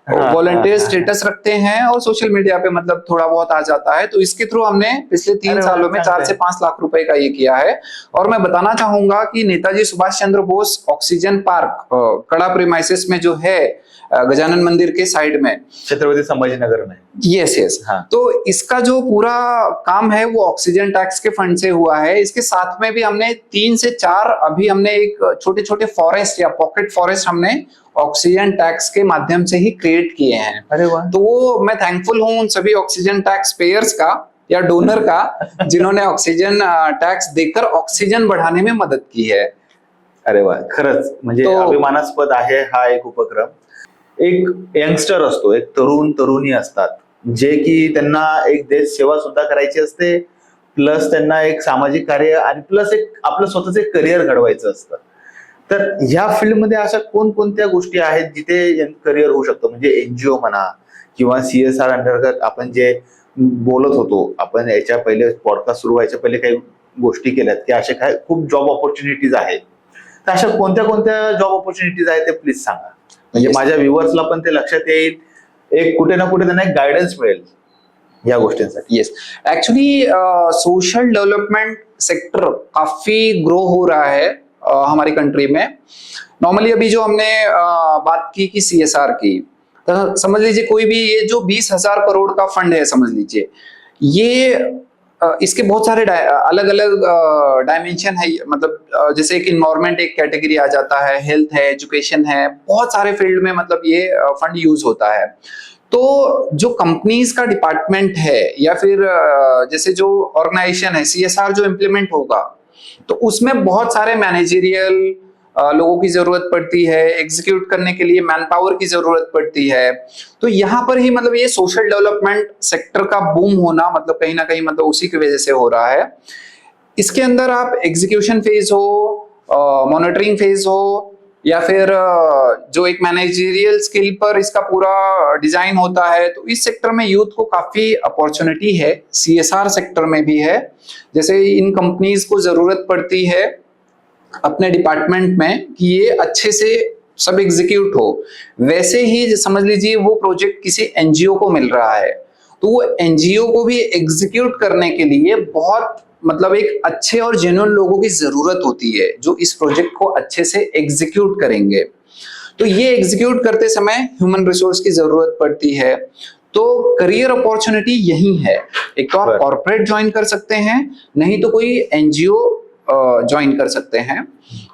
[SPEAKER 1] वॉलंटियर स्टेटस रखते हैं और सोशल मीडिया पे मतलब थोड़ा बहुत आ जाता है. तो इसके थ्रू हमने पिछले 3 सालों में 4 से 5 लाख रुपए का ये किया है. और मैं बताना चाहूंगा कि नेताजी सुभाष चंद्र बोस ऑक्सीजन पार्क कड़ा प्रीमाइसेस में जो है गजानन मंदिर के साइड में,
[SPEAKER 2] छत्रपति संभाजीनगर में.
[SPEAKER 1] यस. तो इसका जो पूरा काम है वो ऑक्सीजन टैक्स के फंड से हुआ है. इसके साथ में भी हमने 3 से 4 अभी हमने एक छोटे छोटे फॉरेस्ट या पॉकेट फॉरेस्ट हमने ऑक्सीजन टैक्स के माध्यम से ही क्रिएट किए हैं.
[SPEAKER 2] अरे वाह.
[SPEAKER 1] तो वो मैं थैंकफुल हूँ उन सभी ऑक्सीजन टैक्स पेयर्स का या डोनर का जिन्होंने ऑक्सीजन टैक्स देकर ऑक्सीजन बढ़ाने में मदद की है.
[SPEAKER 2] अरे वा, खरंच म्हणजे अभिमानास्पद आहे हा एक उपक्रम. एक यंगस्टर असतो, एक तरुणी असतात जे की त्यांना एक देश सेवा सुद्धा करायची असते, प्लस त्यांना एक सामाजिक कार्य आणि प्लस एक आपलं स्वतःच एक करिअर घडवायचं असतं. तर ह्या फील्डमध्ये अशा कोणकोणत्या गोष्टी आहेत जिथे करिअर होऊ शकतं, म्हणजे एनजीओ म्हणा किंवा CSR अंतर्गत आपण जे बोलत होतो, आपण याच्या पहिले पॉडकास्ट सुरू व्हायच्या पहिले काही गोष्टी केल्यात की असे काय खूप जॉब ऑपॉर्च्युनिटीज आहेत. तर अशा कोणत्या कोणत्या जॉब ऑपॉर्च्युनिटीज आहेत ते प्लीज सांगा, म्हणजे माझ्या व्ह्युअर्सला पण ते लक्षात येईल, एक कुठे ना कुठे त्यांना एक गायडन्स मिळेल या गोष्टींसाठी.
[SPEAKER 1] Yes, actually social development sector काफी ग्रो हो रहा है हमारी कंट्री में. नॉर्मली अभी जो हमने बात की CSR की, तो समझ लीजिए कोई भी ये जो 20,000 करोड़ का फंड है समझ लीजिए, ये इसके बहुत सारे अलग अलग डायमेंशन है, मतलब जैसे एक इन्वायरमेंट एक कैटेगरी आ जाता है, हेल्थ है, एजुकेशन है, बहुत सारे फील्ड में मतलब ये फंड यूज होता है। तो जो कंपनीज का डिपार्टमेंट है या फिर जैसे जो ऑर्गेनाइजेशन है, सीएसआर जो इम्प्लीमेंट होगा, तो उसमें बहुत सारे मैनेजरियल लोगों की जरूरत पड़ती है, एग्जीक्यूट करने के लिए मैन पावर की जरूरत पड़ती है। तो यहाँ पर ही मतलब ये सोशल डेवलपमेंट सेक्टर का बूम होना मतलब कहीं ना कहीं मतलब उसी की वजह से हो रहा है। इसके अंदर आप एग्जीक्यूशन फेज हो, मॉनिटरिंग फेज हो, या फिर जो एक मैनेजरियल स्किल पर इसका पूरा डिजाइन होता है, तो इस सेक्टर में यूथ को काफी अपॉर्चुनिटी है। सीएसआर सेक्टर में भी है, जैसे इन कंपनीज को जरूरत पड़ती है अपने डिपार्टमेंट में कि ये अच्छे से सब एग्जीक्यूट हो, वैसे ही समझ लीजिए वो प्रोजेक्ट किसी एनजीओ को मिल रहा है, तो वो एनजीओ को भी एग्जीक्यूट करने के लिए बहुत मतलब एक अच्छे और जेन्युइन लोगों की जरूरत होती है जो इस प्रोजेक्ट को अच्छे से एग्जीक्यूट करेंगे। तो ये एग्जीक्यूट करते समय ह्यूमन रिसोर्स की जरूरत पड़ती है। तो करियर अपॉर्चुनिटी यही है, एक तो आप कॉर्पोरेट ज्वाइन कर सकते हैं, नहीं तो कोई एनजीओ ज्वाइन कर सकते हैं।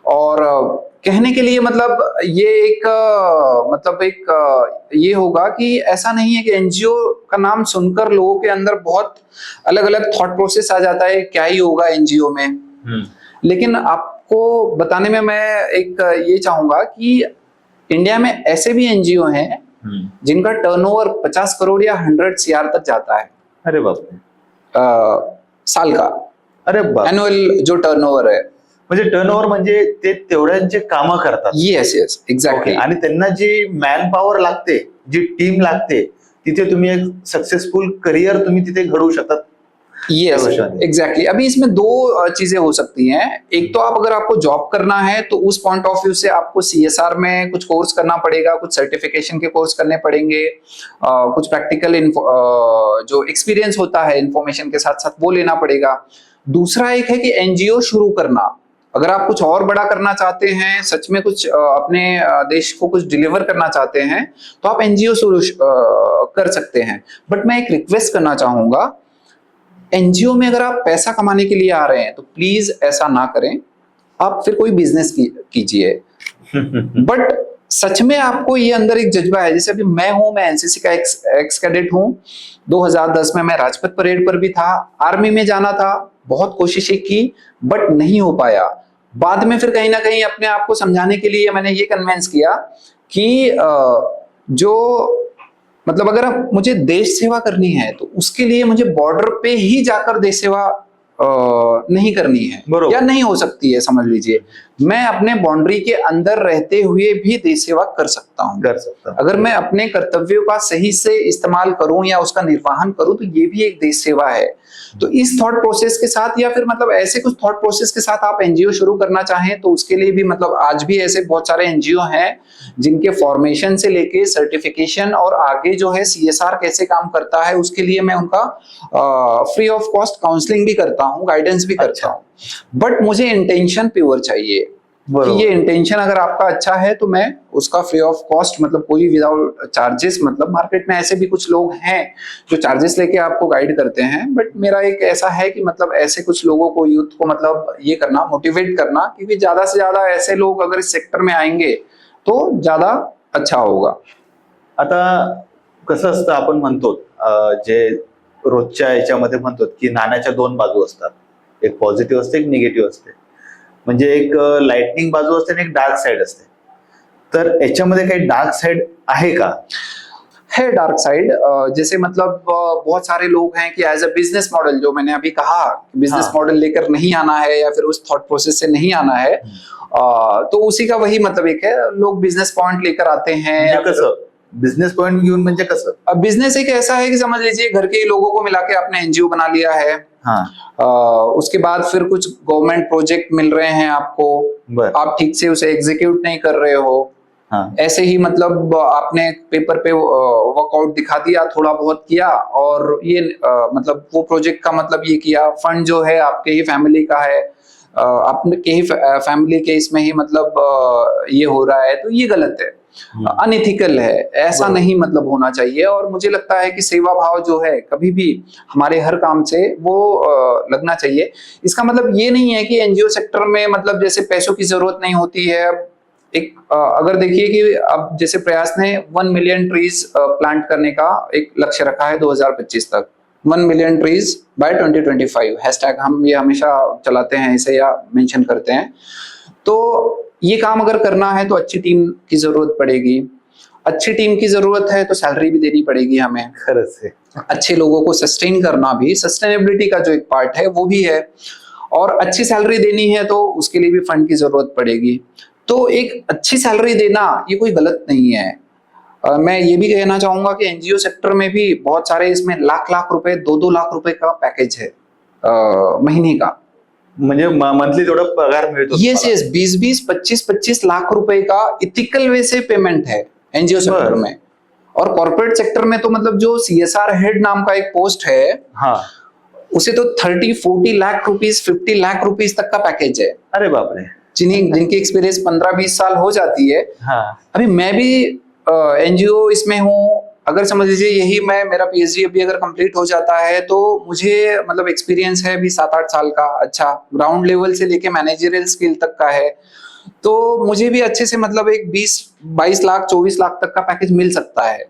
[SPEAKER 1] और कहने के लिए मतलब ये एक ये होगा कि ऐसा नहीं है कि एनजीओ का नाम सुनकर लोगों के अंदर बहुत अलग अलग थॉट प्रोसेस आ जाता है, क्या ही होगा एनजीओ में। लेकिन आपको बताने में मैं एक ये चाहूंगा कि इंडिया में ऐसे भी एनजीओ हैं जिनका टर्नओवर 50 करोड़ या 100 CR तक जाता है।
[SPEAKER 2] अरे बाप रे,
[SPEAKER 1] साल का,
[SPEAKER 2] अरे बाप,
[SPEAKER 1] एनुअल जो टर्नओवर आहे.
[SPEAKER 2] म्हणजे टर्नओव्हर म्हणजे ते तेवढ्यांचे कामं करतात.
[SPEAKER 1] Yes yes exactly.
[SPEAKER 2] आणि त्यांना जी मॅन पॉवर लागते, जी टीम लागते, तिथे तुम्ही एक सक्सेसफुल करियर तुम्ही तिथे घडवू शकतात.
[SPEAKER 1] Yes exactly. अभी इसमें दो चीजें हो सकती हैं. एक तो आप अगर आपको जॉब करना है तो उस पॉइंट ऑफ व्यू से आपको सीएसआर में कुछ कोर्स करना पड़ेगा, कुछ सर्टिफिकेशन के कोर्स करने पड़ेंगे, कुछ प्रैक्टिकल जो एक्सपीरियंस होता है इंफॉर्मेशन के साथ साथ वो लेना पड़ेगा. दूसरा एक है कि एनजीओ शुरू करना. अगर आप कुछ और बड़ा करना चाहते हैं, सच में कुछ अपने देश को कुछ डिलीवर करना चाहते हैं, तो आप एनजीओ शुरू कर सकते हैं. बट मैं एक रिक्वेस्ट करना चाहूंगा, एनजीओ में अगर आप पैसा कमाने के लिए आ रहे हैं तो प्लीज ऐसा ना करें. आप फिर कोई बिजनेस कीजिए. बट सच में आपको ये अंदर एक जज्बा है, जैसे अभी मैं एनसीसी का एक्स कैडेट हूँ. 2010 में मैं राजपथ परेड पर भी था. आर्मी में जाना था, बहुत कोशिशें की बट नहीं हो पाया. बाद में फिर कहीं ना कहीं अपने आप को समझाने के लिए मैंने ये कन्विंस किया कि जो मतलब अगर मुझे देश सेवा करनी है तो उसके लिए मुझे बॉर्डर पे ही जाकर देश सेवा नहीं करनी है, या नहीं हो सकती है. समझ लीजिए मैं अपने बाउंड्री के अंदर रहते हुए भी देश सेवा कर सकता हूँ. अगर मैं अपने कर्तव्यों का सही से इस्तेमाल करूं या उसका निर्वहन करूं तो ये भी एक देश सेवा है. तो इस थॉट प्रोसेस के साथ या फिर मतलब ऐसे कुछ थॉट प्रोसेस के साथ आप एनजीओ शुरू करना चाहें तो उसके लिए भी मतलब आज भी ऐसे बहुत सारे एनजीओ हैं जिनके फॉर्मेशन से लेके सर्टिफिकेशन और आगे जो है सीएसआर कैसे काम करता है उसके लिए मैं उनका फ्री ऑफ कॉस्ट काउंसलिंग भी करता हूँ, गाइडेंस भी करता हूँ. बट मुझे इंटेंशन प्योर चाहिए कि ये इंटेंशन अगर आपका अच्छा है तो मैं उसका फ्री ऑफ कॉस्ट मतलब कोई विदाउट चार्जेस, मतलब मार्केट में ऐसे भी कुछ लोग हैं जो चार्जेस लेके आपको गाइड करते हैं. बट मेरा एक ऐसा है कि मतलब ऐसे कुछ लोगों को, यूथ को मतलब ये करना, मोटिवेट करना, क्योंकि ज्यादा से ज्यादा ऐसे लोग अगर इस सेक्टर में आएंगे तो ज्यादा अच्छा होगा.
[SPEAKER 2] आता कसं असतं, आपण म्हणतो जे रोजच्या याच्यामध्ये म्हणतो की नाण्याच्या दोन बाजू असतात, एक पॉझिटिव्ह असते, एक निगेटिव्ह असते. म्हणजे एक लाइटनिंग बाजू असते आणि एक डार्क साइड असते. तर याच्यामध्ये काही डार्क साइड आहे का?
[SPEAKER 1] है डार्क साइड. जैसे मतलब बहुत सारे लोग हैं कि एज अ बिजनेस मॉडल, जो मैंने अभी कहा, बिजनेस मॉडल लेकर नहीं आना है या फिर उस थॉट प्रोसेस से नहीं आना है, तो उसी का वही मतलब एक है, लोग बिजनेस पॉइंट लेकर आते हैं.
[SPEAKER 2] कसं बिजनेस पॉइंट घेऊन म्हणजे कसं?
[SPEAKER 1] बिजनेस एक ऐसा है कि समझ लीजिए घर के लोगों को मिला के आपने एनजीओ बना लिया है. उसके बाद फिर कुछ गवर्नमेंट प्रोजेक्ट मिल रहे हैं आपको, आप ठीक से उसे एग्जीक्यूट नहीं कर रहे हो. ऐसे ही मतलब आपने पेपर पे वर्कआउट दिखा दिया, थोड़ा बहुत किया, और ये मतलब वो प्रोजेक्ट का मतलब ये किया, फंड जो है आपके ही फैमिली का है, आपके ही फैमिली के इसमें ही मतलब ये हो रहा है, तो ये गलत है. अनएथिकल है, ऐसा नहीं मतलब होना चाहिए। और मुझे लगता है कि सेवा भाव जो है कभी भी हमारे हर काम से वो लगना चाहिए। इसका मतलब ये नहीं है कि एनजीओ सेक्टर में मतलब जैसे पैसों की जरूरत नहीं होती है। एक अगर देखिए कि अब जैसे प्रयास ने 1 मिलियन ट्रीज प्लांट करने का एक लक्ष्य रखा है 2025 तक, 1 मिलियन ट्रीज बाय 2025 हैशटैग हम ये हमेशा चलाते हैं इसे या मेंशन करते हैं। तो ये काम अगर करना है तो अच्छी टीम की जरूरत पड़ेगी, अच्छी टीम की जरूरत है तो सैलरी भी देनी पड़ेगी हमें,
[SPEAKER 2] खरंच आहे.
[SPEAKER 1] अच्छे लोगों को सस्टेन करना भी, सस्टेनेबिलिटी का जो एक पार्ट है वो भी है, और अच्छी सैलरी देनी है तो उसके लिए भी फंड की जरूरत पड़ेगी। तो एक अच्छी सैलरी देना ये कोई गलत नहीं है। मैं ये भी कहना चाहूंगा कि एनजीओ सेक्टर में भी बहुत सारे इसमें लाख लाख रुपए, 2-2 लाख रुपए का पैकेज है महीने का।
[SPEAKER 2] म्हणजे मंथली तेवढा पगार मिळतो
[SPEAKER 1] यस यस 20-20, 25-25 लाख रुपए का इथिकल वे से पेमेंट है एनजीओ सेक्टर में। और कॉर्पोरेट सेक्टर में तो मतलब जो सीएसआर हेड नाम का एक पोस्ट है,
[SPEAKER 2] हाँ,
[SPEAKER 1] उसे तो 30-40 लाख रुपीस, 50 लाख रुपीस तक का पैकेज है।
[SPEAKER 2] अरे बाप रे.
[SPEAKER 1] जिनकी एक्सपीरियंस 15-20 साल हो जाती है।
[SPEAKER 2] हाँ,
[SPEAKER 1] अभी मैं भी एनजीओ इसमें हूँ, अगर समझ लीजिए यही मैं मेरा पीएचडी अभी अगर कंप्लीट हो जाता है तो मुझे मतलब एक्सपीरियंस है अभी 7-8 साल का, अच्छा ग्राउंड लेवल से लेके मैनेजरियल स्किल तक का है। तो मुझे भी अच्छे से मतलब एक 20-22 लाख 24 लाख तक का पैकेज मिल सकता है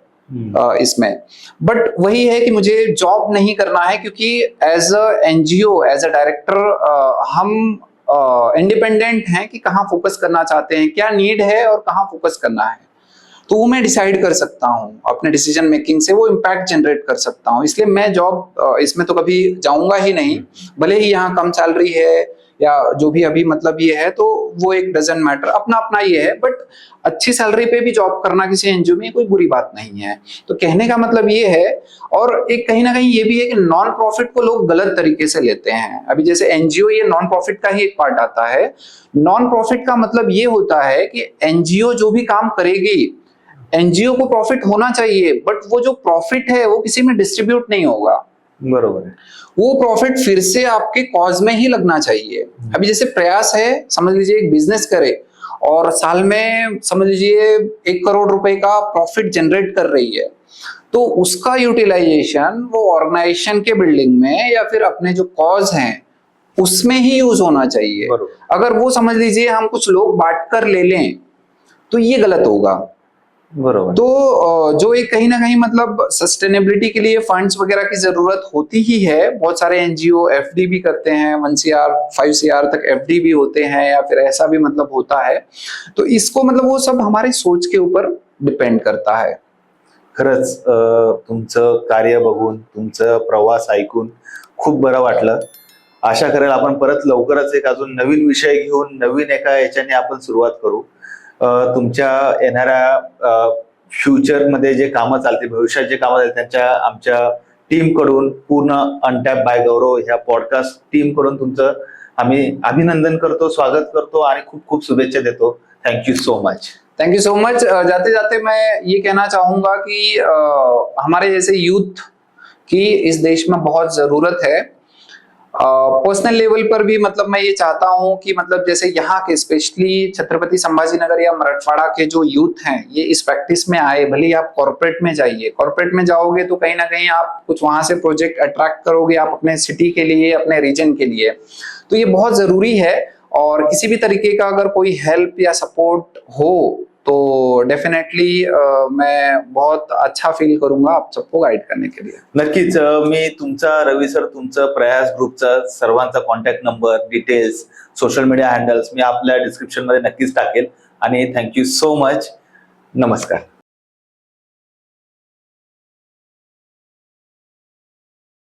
[SPEAKER 1] इसमें। बट वही है कि मुझे जॉब नहीं करना है, क्योंकि as a NGO, as a director हम इंडिपेंडेंट हैं कि कहाँ फोकस करना चाहते हैं, क्या नीड है और कहाँ फोकस करना है, तो वो मैं डिसाइड कर सकता हूँ अपने डिसीजन मेकिंग से, वो इम्पैक्ट जनरेट कर सकता हूँ। इसलिए मैं जॉब इसमें तो कभी जाऊंगा ही नहीं, भले ही यहाँ कम सैलरी है या जो भी अभी मतलब ये है, तो वो एक डजंट मैटर, अपना अपना ये है। बट अच्छी सैलरी पे भी जॉब करना किसी एनजीओ में कोई बुरी बात नहीं है। तो कहने का मतलब ये है, और एक कहीं ना कहीं ये भी है कि नॉन प्रॉफिट को लोग गलत तरीके से लेते हैं। अभी जैसे एनजीओ ये नॉन प्रॉफिट का ही एक पार्ट आता है। नॉन प्रॉफिट का मतलब ये होता है कि एनजीओ जो भी काम करेगी, एनजीओ को प्रॉफिट होना चाहिए, बट वो जो प्रॉफिट है वो किसी में डिस्ट्रीब्यूट नहीं होगा।
[SPEAKER 2] बरोबर है.
[SPEAKER 1] वो प्रॉफिट फिर से आपके कॉज में ही लगना चाहिए। अभी जैसे प्रयास है, समझ लीजिए एक बिजनेस करे और साल में समझ लीजिए 1 करोड़ रुपए का प्रॉफिट जनरेट कर रही है, तो उसका यूटिलाइजेशन वो ऑर्गेनाइजेशन के बिल्डिंग में या फिर अपने जो कॉज हैं उसमें ही यूज होना चाहिए। अगर वो समझ लीजिए हम कुछ लोग बांट कर ले लें तो ये गलत होगा।
[SPEAKER 2] बरोबर.
[SPEAKER 1] तो जो एक कहीं ना कहीं मतलब सस्टेनेबिलिटी के लिए फंड्स वगैरह की जरूरत होती ही है। बहुत सारे एनजीओ एफडी भी करते हैं, 1 CR 5 CR तक एफडी भी होते हैं, या फिर ऐसा भी मतलब होता है। तो इसको मतलब वो सब हमारी सोच के ऊपर डिपेंड करता है।
[SPEAKER 2] खरंच तुमचं कार्य बघून, तुमचं प्रवास ऐकून खूप बरं वाटलं. आशा करेल आपण परत लवकरच एक अजून नवीन विषय घेऊन नवीन एका याच्याने आपण सुरुवात करू. तुमच्या येणाऱ्या फ्युचरमध्ये जे कामं चालतील, भविष्यात जे कामं चालतील, त्यांच्या आमच्या टीम कडून, पूर्ण अनटॅप बाय गौरव ह्या पॉडकास्ट टीम कडून तुमचं आम्ही अभिनंदन करतो, स्वागत करतो आणि खूप खूप शुभेच्छा देतो. Thank you so much.
[SPEAKER 1] Thank you so much. जाते जाते मैं ये कहना चाहूंगा कि हमारे जैसे यूथ की इस देश में बहुत जरूरत है। पर्सनल लेवल पर भी मतलब मैं ये चाहता हूँ कि मतलब जैसे यहाँ के स्पेशली छत्रपति संभाजीनगर या मराठवाड़ा के जो यूथ हैं ये इस प्रैक्टिस में आए। भले ही आप कॉर्पोरेट में जाइए, कॉर्पोरेट में जाओगे तो कहीं ना कहीं आप कुछ वहां से प्रोजेक्ट अट्रैक्ट करोगे आप अपने सिटी के लिए, अपने रीजन के लिए, तो ये बहुत जरूरी है। और किसी भी तरीके का अगर कोई हेल्प या सपोर्ट हो तो डेफिनेटली मैं बहुत अच्छा फील करूंगा आप सबको गाइड करने के लिए।
[SPEAKER 2] नक्कीच. मी तुमचा, रवी सर, तुमचं प्रयास ग्रुपचा सर्वांचा contact number, details, social media handles मी आपल्या डिस्क्रिप्शन मध्ये नक्कीच टाकेल. आणि थँक्यू सो मच. नमस्कार.